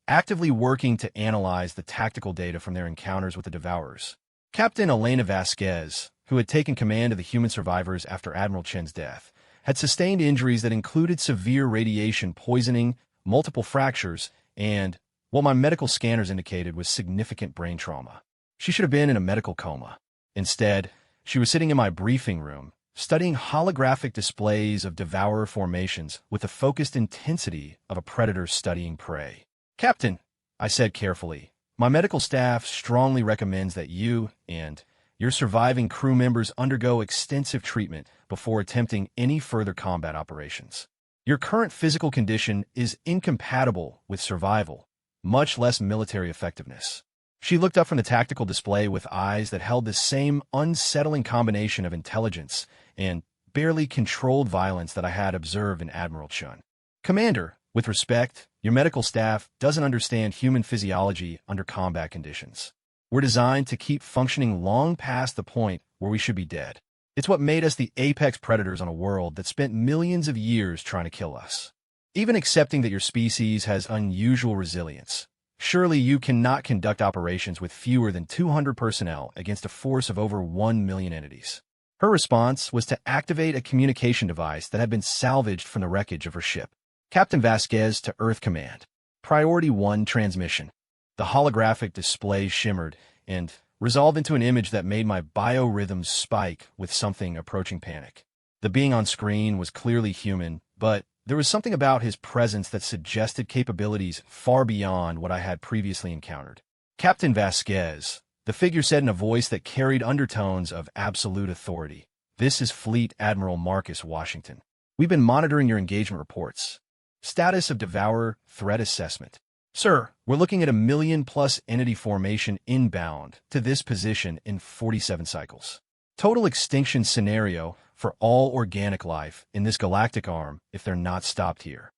actively working to analyze the tactical data from their encounters with the Devourers. Captain Elena Vasquez, who had taken command of the human survivors after Admiral Chen's death, had sustained injuries that included severe radiation poisoning, multiple fractures, and, what my medical scanners indicated, was significant brain trauma. She should have been in a medical coma. Instead, she was sitting in my briefing room, studying holographic displays of devourer formations with the focused intensity of a predator studying prey. Captain, I said carefully, my medical staff strongly recommends that you and your surviving crew members undergo extensive treatment before attempting any further combat operations. Your current physical condition is incompatible with survival, much less military effectiveness. She looked up from the tactical display with eyes that held the same unsettling combination of intelligence and barely controlled violence that I had observed in Admiral Chen. Commander, with respect, your medical staff doesn't understand human physiology under combat conditions. We're designed to keep functioning long past the point where we should be dead. It's what made us the apex predators on a world that spent millions of years trying to kill us. Even accepting that your species has unusual resilience, surely you cannot conduct operations with fewer than 200 personnel against a force of over 1 million entities. Her response was to activate a communication device that had been salvaged from the wreckage of her ship. Captain Vasquez to Earth Command. Priority 1 transmission. The holographic display shimmered and resolved into an image that made my biorhythms spike with something approaching panic. The being on screen was clearly human, but there was something about his presence that suggested capabilities far beyond what I had previously encountered. Captain Vasquez, The figure said in a voice that carried undertones of absolute authority. "This is Fleet Admiral Marcus Washington. We've been monitoring your engagement reports. Status of Devourer threat assessment. Sir, we're looking at a million-plus entity formation inbound to this position in 47 cycles. Total extinction scenario for all organic life in this galactic arm if they're not stopped here."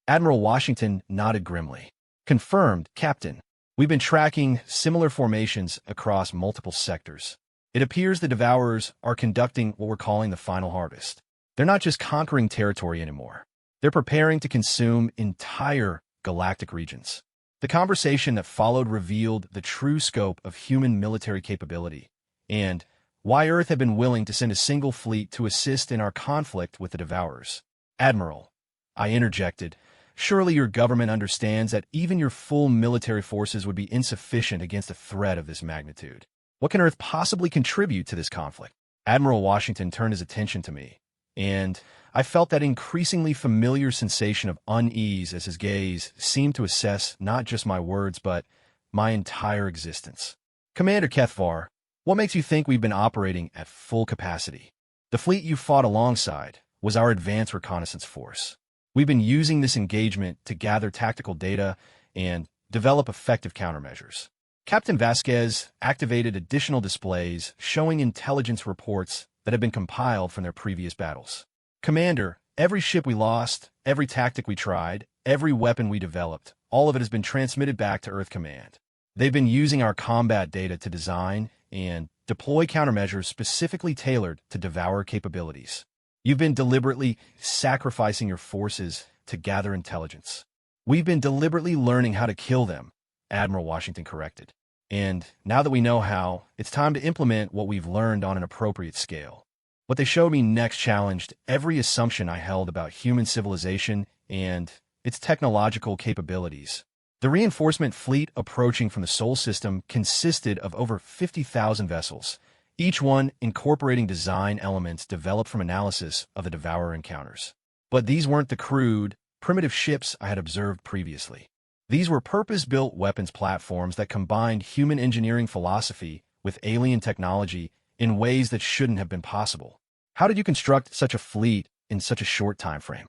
Admiral Washington nodded grimly. "Confirmed, Captain. We've been tracking similar formations across multiple sectors. It appears the Devourers are conducting what we're calling the final harvest. They're not just conquering territory anymore. They're preparing to consume entire galactic regions." The conversation that followed revealed the true scope of human military capability and why Earth had been willing to send a single fleet to assist in our conflict with the Devourers. "Admiral," I interjected, "surely your government understands that even your full military forces would be insufficient against a threat of this magnitude. What can Earth possibly contribute to this conflict?" Admiral Washington turned his attention to me, and I felt that increasingly familiar sensation of unease as his gaze seemed to assess not just my words but my entire existence. "Commander Kethvar, what makes you think we've been operating at full capacity? The fleet you fought alongside was our advanced reconnaissance force. We've been using this engagement to gather tactical data and develop effective countermeasures." Captain Vasquez activated additional displays showing intelligence reports that had been compiled from their previous battles. "Commander, every ship we lost, every tactic we tried, every weapon we developed, all of it has been transmitted back to Earth Command. They've been using our combat data to design and deploy countermeasures specifically tailored to Devourer capabilities. You've been deliberately sacrificing your forces to gather intelligence." "We've been deliberately learning how to kill them," Admiral Washington corrected. "And now that we know how, it's time to implement what we've learned on an appropriate scale." What they showed me next challenged every assumption I held about human civilization and its technological capabilities. The reinforcement fleet approaching from the Sol system consisted of over 50,000 vessels, each one incorporating design elements developed from analysis of the Devourer encounters. But these weren't the crude, primitive ships I had observed previously. These were purpose-built weapons platforms that combined human engineering philosophy with alien technology in ways that shouldn't have been possible. "How did you construct such a fleet in such a short time frame?"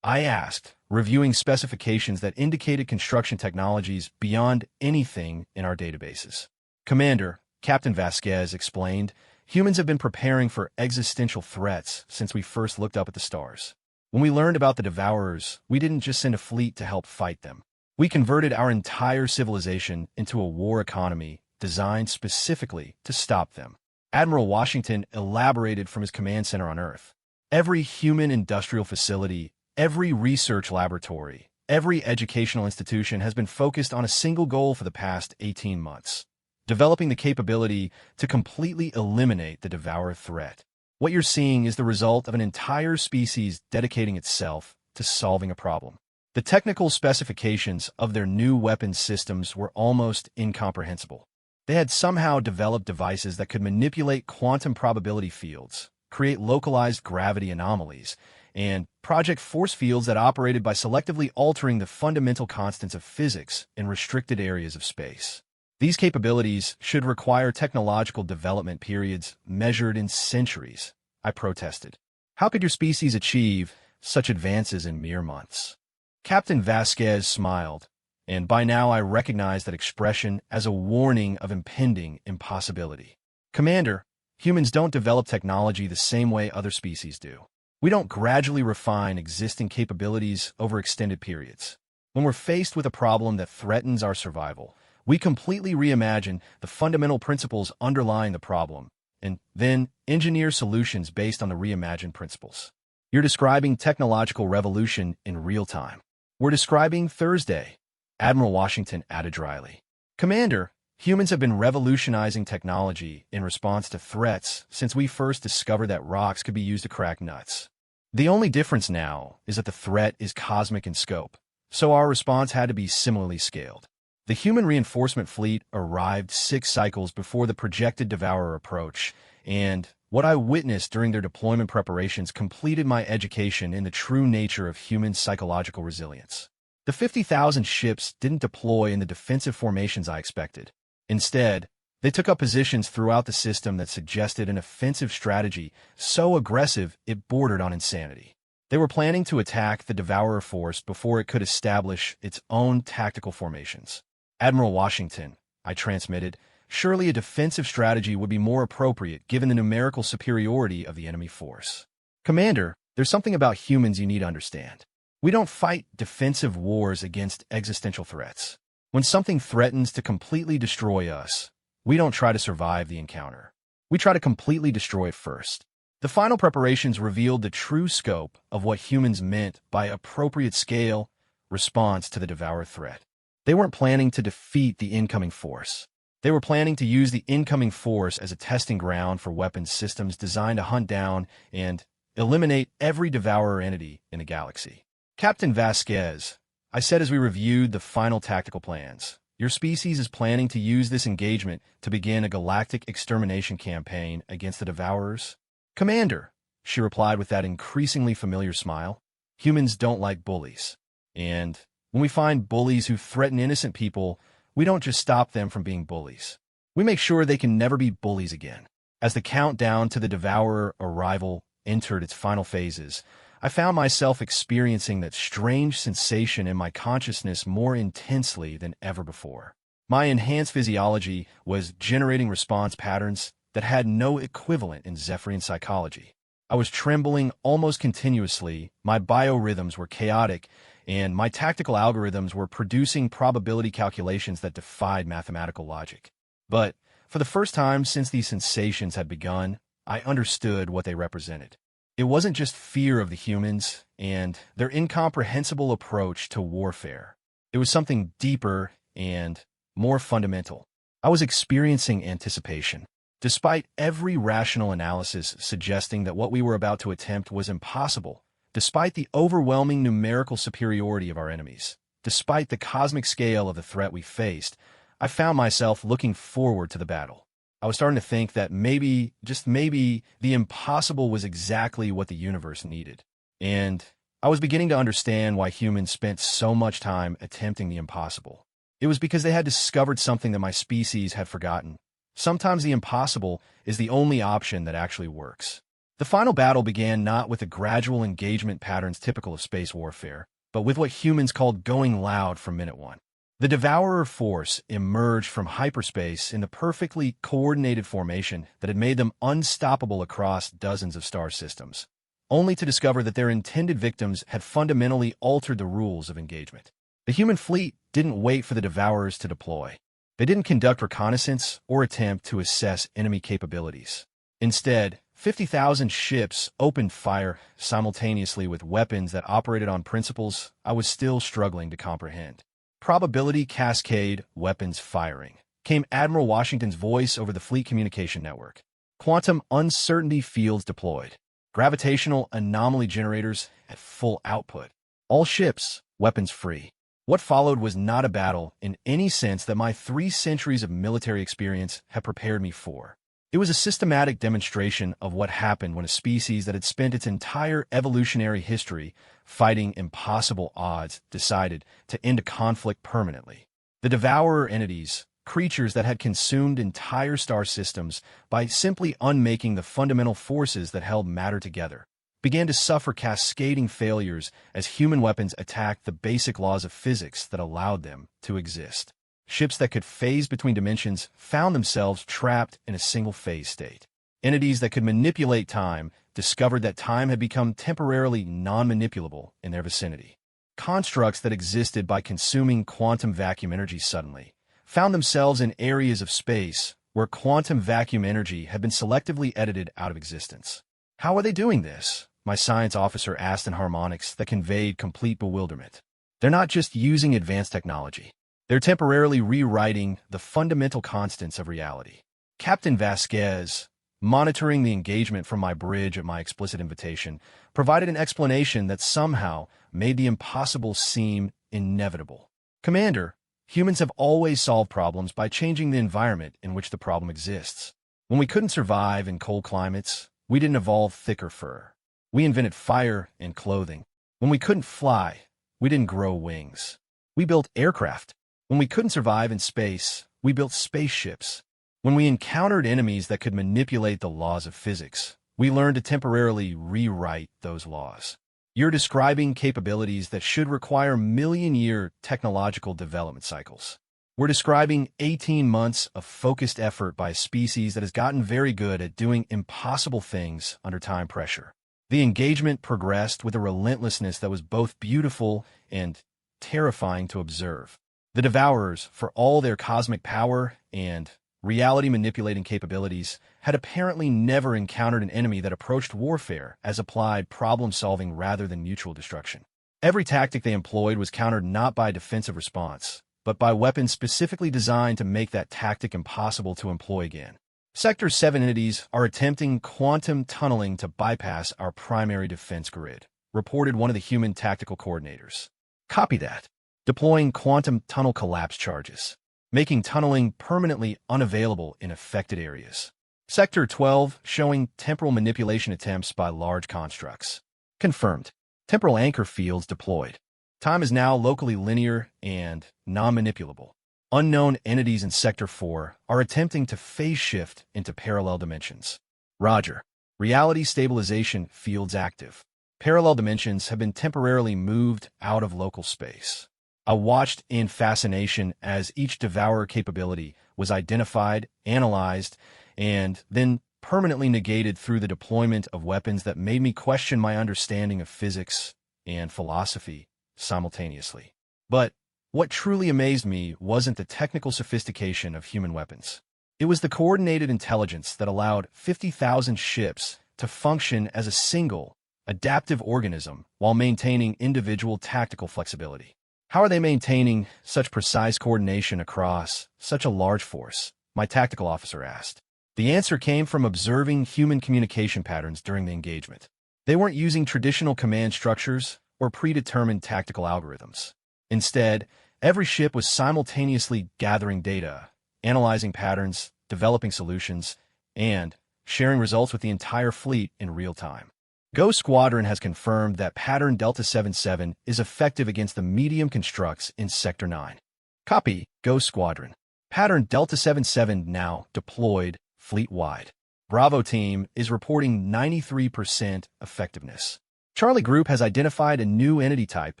I asked, reviewing specifications that indicated construction technologies beyond anything in our databases. "Commander," Captain Vasquez explained, "humans have been preparing for existential threats since we first looked up at the stars. When we learned about the Devourers, we didn't just send a fleet to help fight them. We converted our entire civilization into a war economy designed specifically to stop them." Admiral Washington elaborated from his command center on Earth. "Every human industrial facility, every research laboratory, every educational institution has been focused on a single goal for the past 18 months. Developing the capability to completely eliminate the Devourer threat. What you're seeing is the result of an entire species dedicating itself to solving a problem." The technical specifications of their new weapons systems were almost incomprehensible. They had somehow developed devices that could manipulate quantum probability fields, create localized gravity anomalies, and project force fields that operated by selectively altering the fundamental constants of physics in restricted areas of space. These capabilities should require technological development periods measured in centuries, I protested. "How could your species achieve such advances in mere months?" Captain Vasquez smiled, and by now I recognized that expression as a warning of impending impossibility. "Commander, humans don't develop technology the same way other species do. We don't gradually refine existing capabilities over extended periods. When we're faced with a problem that threatens our survival, we completely reimagine the fundamental principles underlying the problem, and then engineer solutions based on the reimagined principles. You're describing technological revolution in real time." "We're describing Thursday," Admiral Washington added dryly. "Commander, humans have been revolutionizing technology in response to threats since we first discovered that rocks could be used to crack nuts. The only difference now is that the threat is cosmic in scope, so our response had to be similarly scaled. The human reinforcement fleet arrived 6 cycles before the projected Devourer approach, and what I witnessed during their deployment preparations completed my education in the true nature of human psychological resilience. The 50,000 ships didn't deploy in the defensive formations I expected. Instead, They took up positions throughout the system that suggested an offensive strategy so aggressive it bordered on insanity. They were planning to attack the Devourer force before it could establish its own tactical formations. Admiral Washington, I transmitted, surely a defensive strategy would be more appropriate given the numerical superiority of the enemy force. Commander, there's something about humans you need to understand. We don't fight defensive wars against existential threats. When something threatens to completely destroy us, we don't try to survive the encounter. We try to completely destroy it first. The final preparations revealed the true scope of what humans meant by appropriate scale response to the Devourer threat. They weren't planning to defeat the incoming force. They were planning to use the incoming force as a testing ground for weapons systems designed to hunt down and eliminate every Devourer entity in the galaxy. Captain Vasquez, I said as we reviewed the final tactical plans, your species is planning to use this engagement to begin a galactic extermination campaign against the Devourers? Commander, she replied with that increasingly familiar smile, humans don't like bullies. And when we find bullies who threaten innocent people, we don't just stop them from being bullies. We make sure they can never be bullies again. As the countdown to the Devourer arrival entered its final phases, I found myself experiencing that strange sensation in my consciousness more intensely than ever before. My enhanced physiology was generating response patterns that had no equivalent in Zephyrian psychology. I was trembling almost continuously, my biorhythms were chaotic, and my tactical algorithms were producing probability calculations that defied mathematical logic. But for the first time since these sensations had begun, I understood what they represented. It wasn't just fear of the humans and their incomprehensible approach to warfare. It was something deeper and more fundamental. I was experiencing anticipation. Despite every rational analysis suggesting that what we were about to attempt was impossible, despite the overwhelming numerical superiority of our enemies, despite the cosmic scale of the threat we faced, I found myself looking forward to the battle. I was starting to think that maybe, just maybe, the impossible was exactly what the universe needed. And I was beginning to understand why humans spent so much time attempting the impossible. It was because they had discovered something that my species had forgotten. Sometimes the impossible is the only option that actually works. The final battle began not with the gradual engagement patterns typical of space warfare, but with what humans called going loud from minute one. The Devourer force emerged from hyperspace in the perfectly coordinated formation that had made them unstoppable across dozens of star systems, only to discover that their intended victims had fundamentally altered the rules of engagement. The human fleet didn't wait for the Devourers to deploy. They didn't conduct reconnaissance or attempt to assess enemy capabilities. Instead, 50,000 ships opened fire simultaneously with weapons that operated on principles I was still struggling to comprehend. Probability cascade weapons firing, came Admiral Washington's voice over the fleet communication network. Quantum uncertainty fields deployed. Gravitational anomaly generators at full output. All ships, weapons free. What followed was not a battle in any sense that my 3 centuries of military experience had prepared me for. It was a systematic demonstration of what happened when a species that had spent its entire evolutionary history fighting impossible odds decided to end a conflict permanently. The Devourer entities, creatures that had consumed entire star systems by simply unmaking the fundamental forces that held matter together, began to suffer cascading failures as human weapons attacked the basic laws of physics that allowed them to exist. Ships that could phase between dimensions found themselves trapped in a single-phase state. Entities that could manipulate time discovered that time had become temporarily non-manipulable in their vicinity. Constructs that existed by consuming quantum vacuum energy suddenly found themselves in areas of space where quantum vacuum energy had been selectively edited out of existence. How are they doing this? My science officer asked in harmonics that conveyed complete bewilderment. They're not just using advanced technology. They're temporarily rewriting the fundamental constants of reality. Captain Vasquez, monitoring the engagement from my bridge at my explicit invitation, provided an explanation that somehow made the impossible seem inevitable. Commander, humans have always solved problems by changing the environment in which the problem exists. When we couldn't survive in cold climates, we didn't evolve thicker fur. We invented fire and clothing. When we couldn't fly, we didn't grow wings. We built aircraft. When we couldn't survive in space, we built spaceships. When we encountered enemies that could manipulate the laws of physics, we learned to temporarily rewrite those laws. You're describing capabilities that should require million-year technological development cycles. We're describing 18 months of focused effort by a species that has gotten very good at doing impossible things under time pressure. The engagement progressed with a relentlessness that was both beautiful and terrifying to observe. The Devourers, for all their cosmic power and reality-manipulating capabilities, had apparently never encountered an enemy that approached warfare as applied problem-solving rather than mutual destruction. Every tactic they employed was countered not by a defensive response, but by weapons specifically designed to make that tactic impossible to employ again. Sector 7 entities are attempting quantum tunneling to bypass our primary defense grid, reported one of the human tactical coordinators. Copy that. Deploying quantum tunnel collapse charges, making tunneling permanently unavailable in affected areas. Sector 12 showing temporal manipulation attempts by large constructs. Confirmed. Temporal anchor fields deployed. Time is now locally linear and non-manipulable. Unknown entities in Sector 4 are attempting to phase shift into parallel dimensions. Roger. Reality stabilization fields active. Parallel dimensions have been temporarily moved out of local space. I watched in fascination as each Devourer capability was identified, analyzed, and then permanently negated through the deployment of weapons that made me question my understanding of physics and philosophy simultaneously. But what truly amazed me wasn't the technical sophistication of human weapons. It was the coordinated intelligence that allowed 50,000 ships to function as a single, adaptive organism while maintaining individual tactical flexibility. How are they maintaining such precise coordination across such a large force? My tactical officer asked. The answer came from observing human communication patterns during the engagement. They weren't using traditional command structures or predetermined tactical algorithms. Instead, every ship was simultaneously gathering data, analyzing patterns, developing solutions, and sharing results with the entire fleet in real time. Go Squadron has confirmed that Pattern Delta 77 is effective against the medium constructs in Sector 9. Copy, Go Squadron. Pattern Delta 77 now deployed fleet-wide. Bravo Team is reporting 93% effectiveness. Charlie Group has identified a new entity type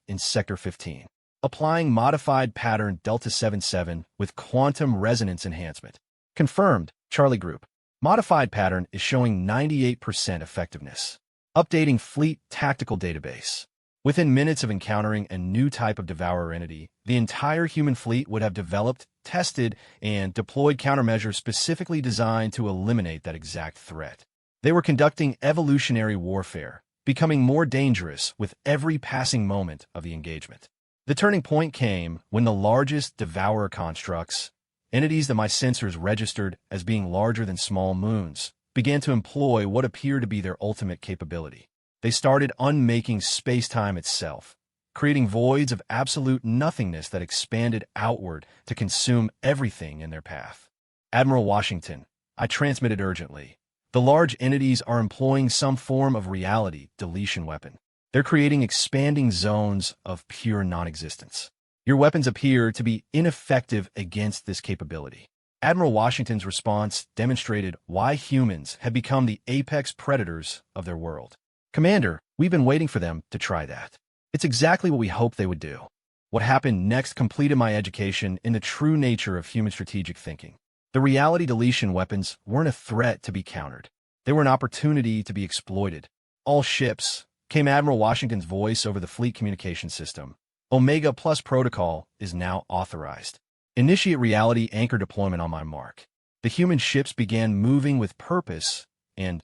in Sector 15, applying modified Pattern Delta 77 with quantum resonance enhancement. Confirmed, Charlie Group. Modified pattern is showing 98% effectiveness. Updating Fleet Tactical Database. Within minutes of encountering a new type of Devourer entity, the entire human fleet would have developed, tested, and deployed countermeasures specifically designed to eliminate that exact threat. They were conducting evolutionary warfare, becoming more dangerous with every passing moment of the engagement. The turning point came when the largest Devourer constructs, entities that my sensors registered as being larger than small moons, began to employ what appeared to be their ultimate capability. They started unmaking space-time itself, creating voids of absolute nothingness that expanded outward to consume everything in their path. Admiral Washington, I transmitted urgently. The large entities are employing some form of reality deletion weapon. They're creating expanding zones of pure non-existence. Your weapons appear to be ineffective against this capability. Admiral Washington's response demonstrated why humans had become the apex predators of their world. Commander, we've been waiting for them to try that. It's exactly what we hoped they would do. What happened next completed my education in the true nature of human strategic thinking. The reality deletion weapons weren't a threat to be countered. They were an opportunity to be exploited. All ships, came Admiral Washington's voice over the fleet communication system. Omega Plus protocol is now authorized. Initiate reality anchor deployment on my mark. The human ships began moving with purpose and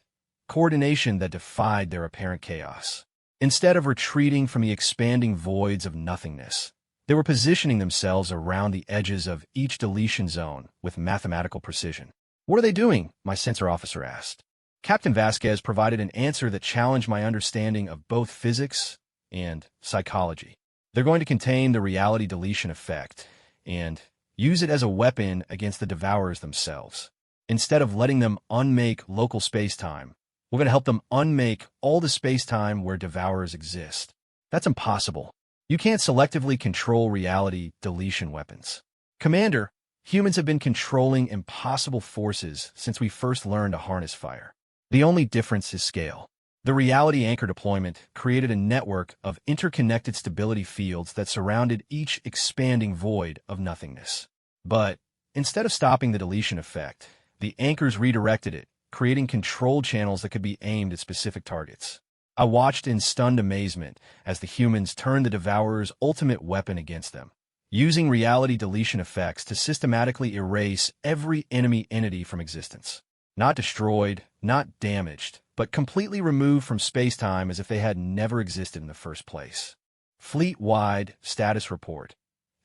coordination that defied their apparent chaos. Instead of retreating from the expanding voids of nothingness, they were positioning themselves around the edges of each deletion zone with mathematical precision. What are they doing? My sensor officer asked. Captain Vasquez provided an answer that challenged my understanding of both physics and psychology. They're going to contain the reality deletion effect and use it as a weapon against the Devourers themselves. Instead of letting them unmake local space-time, we're going to help them unmake all the space-time where Devourers exist. That's impossible. You can't selectively control reality deletion weapons. Commander, Humans have been controlling impossible forces since we first learned to harness fire. The only difference is scale. The reality anchor deployment created a network of interconnected stability fields that surrounded each expanding void of nothingness. But instead of stopping the deletion effect, the anchors redirected it, creating control channels that could be aimed at specific targets. I watched in stunned amazement as the humans turned the Devourer's ultimate weapon against them, using reality deletion effects to systematically erase every enemy entity from existence. Not destroyed, not damaged, but completely removed from space-time as if they had never existed in the first place. Fleet-wide status report.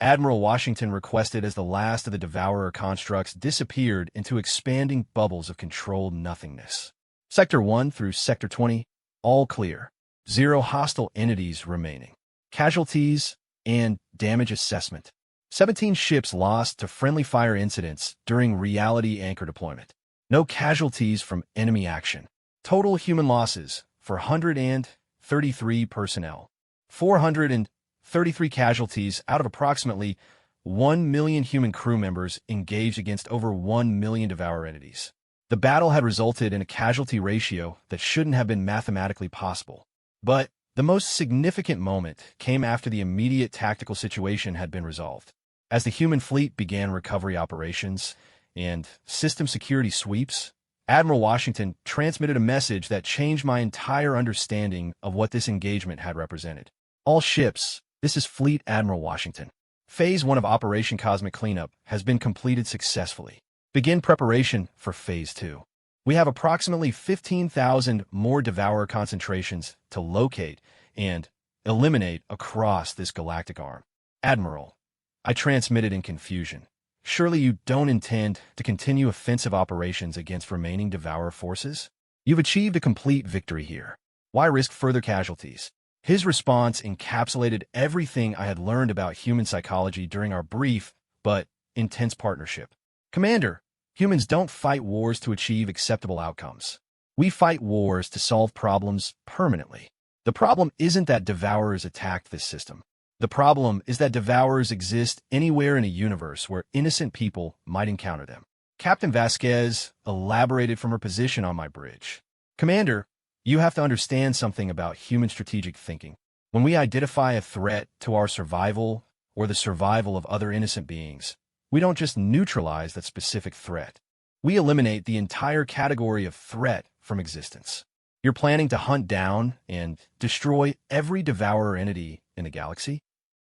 Admiral Washington requested as the last of the Devourer constructs disappeared into expanding bubbles of controlled nothingness. Sector 1 through Sector 20, all clear. 0 hostile entities remaining. Casualties and damage assessment. 17 ships lost to friendly fire incidents during reality anchor deployment. No casualties from enemy action. Total human losses, 433 personnel. 433 casualties out of approximately 1 million human crew members engaged against over 1 million Devourer entities. The battle had resulted in a casualty ratio that shouldn't have been mathematically possible. But the most significant moment came after the immediate tactical situation had been resolved. As the human fleet began recovery operations and system security sweeps, Admiral Washington transmitted a message that changed my entire understanding of what this engagement had represented. All ships, this is Fleet Admiral Washington. Phase 1 of Operation Cosmic Cleanup has been completed successfully. Begin preparation for Phase 2. We have approximately 15,000 more Devourer concentrations to locate and eliminate across this galactic arm. Admiral, I transmitted in confusion. Surely you don't intend to continue offensive operations against remaining Devourer forces? You've achieved a complete victory here. Why risk further casualties? His response encapsulated everything I had learned about human psychology during our brief but intense partnership. Commander, humans don't fight wars to achieve acceptable outcomes. We fight wars to solve problems permanently. The problem isn't that Devourers attacked this system. The problem is that Devourers exist anywhere in a universe where innocent people might encounter them. Captain Vasquez elaborated from her position on my bridge. Commander, you have to understand something about human strategic thinking. When we identify a threat to our survival or the survival of other innocent beings, we don't just neutralize that specific threat. We eliminate the entire category of threat from existence. You're planning to hunt down and destroy every Devourer entity in the galaxy?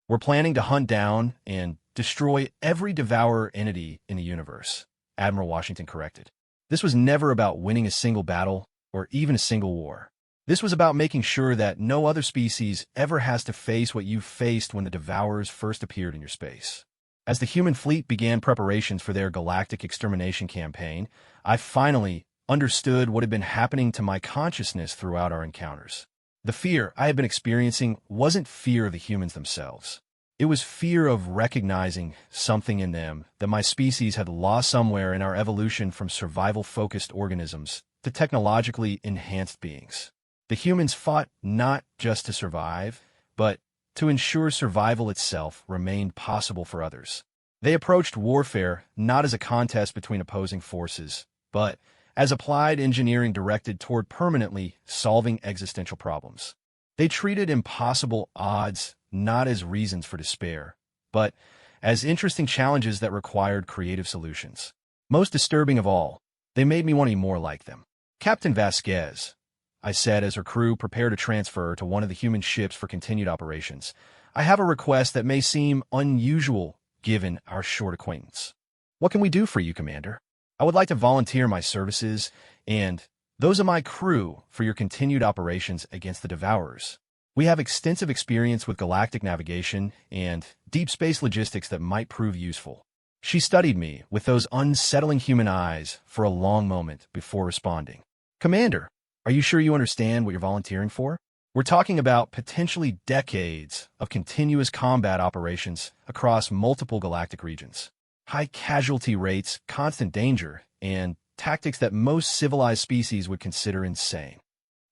We're planning to hunt down and destroy every Devourer entity in the universe, Admiral Washington corrected. This was never about winning a single battle or even a single war. This was about making sure that no other species ever has to face what you faced when the Devourers first appeared in your space. As the human fleet began preparations for their galactic extermination campaign, I finally understood what had been happening to my consciousness throughout our encounters. The fear I had been experiencing wasn't fear of the humans themselves. It was fear of recognizing something in them that my species had lost somewhere in our evolution from survival-focused organisms to technologically enhanced beings. The humans fought not just to survive, but to ensure survival itself remained possible for others. They approached warfare not as a contest between opposing forces, but as applied engineering directed toward permanently solving existential problems. They treated impossible odds not as reasons for despair, but as interesting challenges that required creative solutions. Most disturbing of all, they made me want to be more like them. Captain Vasquez, I said as her crew prepared to transfer to one of the human ships for continued operations, I have a request that may seem unusual given our short acquaintance. What can we do for you, Commander? I would like to volunteer my services and those of my crew for your continued operations against the Devourers. We have extensive experience with galactic navigation and deep space logistics that might prove useful. She studied me with those unsettling human eyes for a long moment before responding. Commander, are you sure you understand what you're volunteering for? We're talking about potentially decades of continuous combat operations across multiple galactic regions. High casualty rates, constant danger, and tactics that most civilized species would consider insane.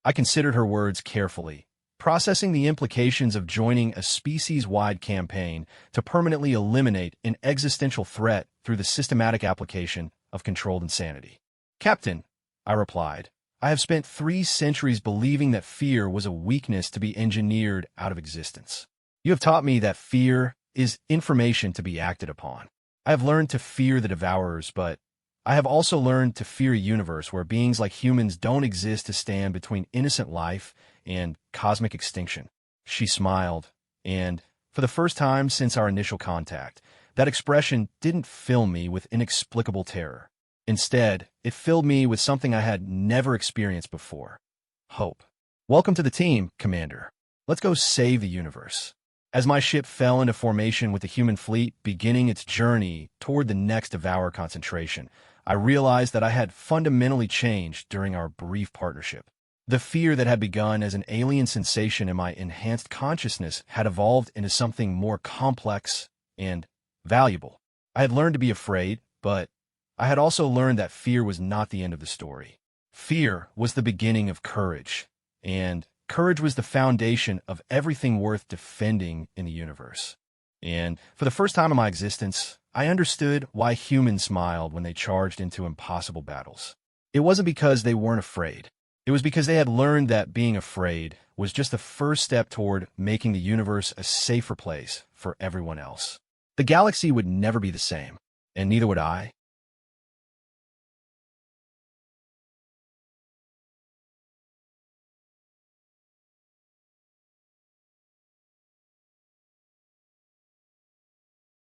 I considered her words carefully, processing the implications of joining a species-wide campaign to permanently eliminate an existential threat through the systematic application of controlled insanity. Captain, I replied, I have spent 3 centuries believing that fear was a weakness to be engineered out of existence. You have taught me that fear is information to be acted upon. I have learned to fear the devourers, but I have also learned to fear a universe where beings like humans don't exist to stand between innocent life and cosmic extinction. She smiled, and for the first time since our initial contact, that expression didn't fill me with inexplicable terror. Instead, it filled me with something I had never experienced before: hope. Welcome to the team, Commander. Let's go save the universe. As my ship fell into formation with the human fleet beginning its journey toward the next Devourer concentration, I realized that I had fundamentally changed during our brief partnership. The fear that had begun as an alien sensation in my enhanced consciousness had evolved into something more complex and valuable. I had learned to be afraid, but I had also learned that fear was not the end of the story. Fear was the beginning of courage, and courage was the foundation of everything worth defending in the universe. And for the first time in my existence, I understood why humans smiled when they charged into impossible battles. It wasn't because they weren't afraid. It was because they had learned that being afraid was just the first step toward making the universe a safer place for everyone else. The galaxy would never be the same, and neither would I,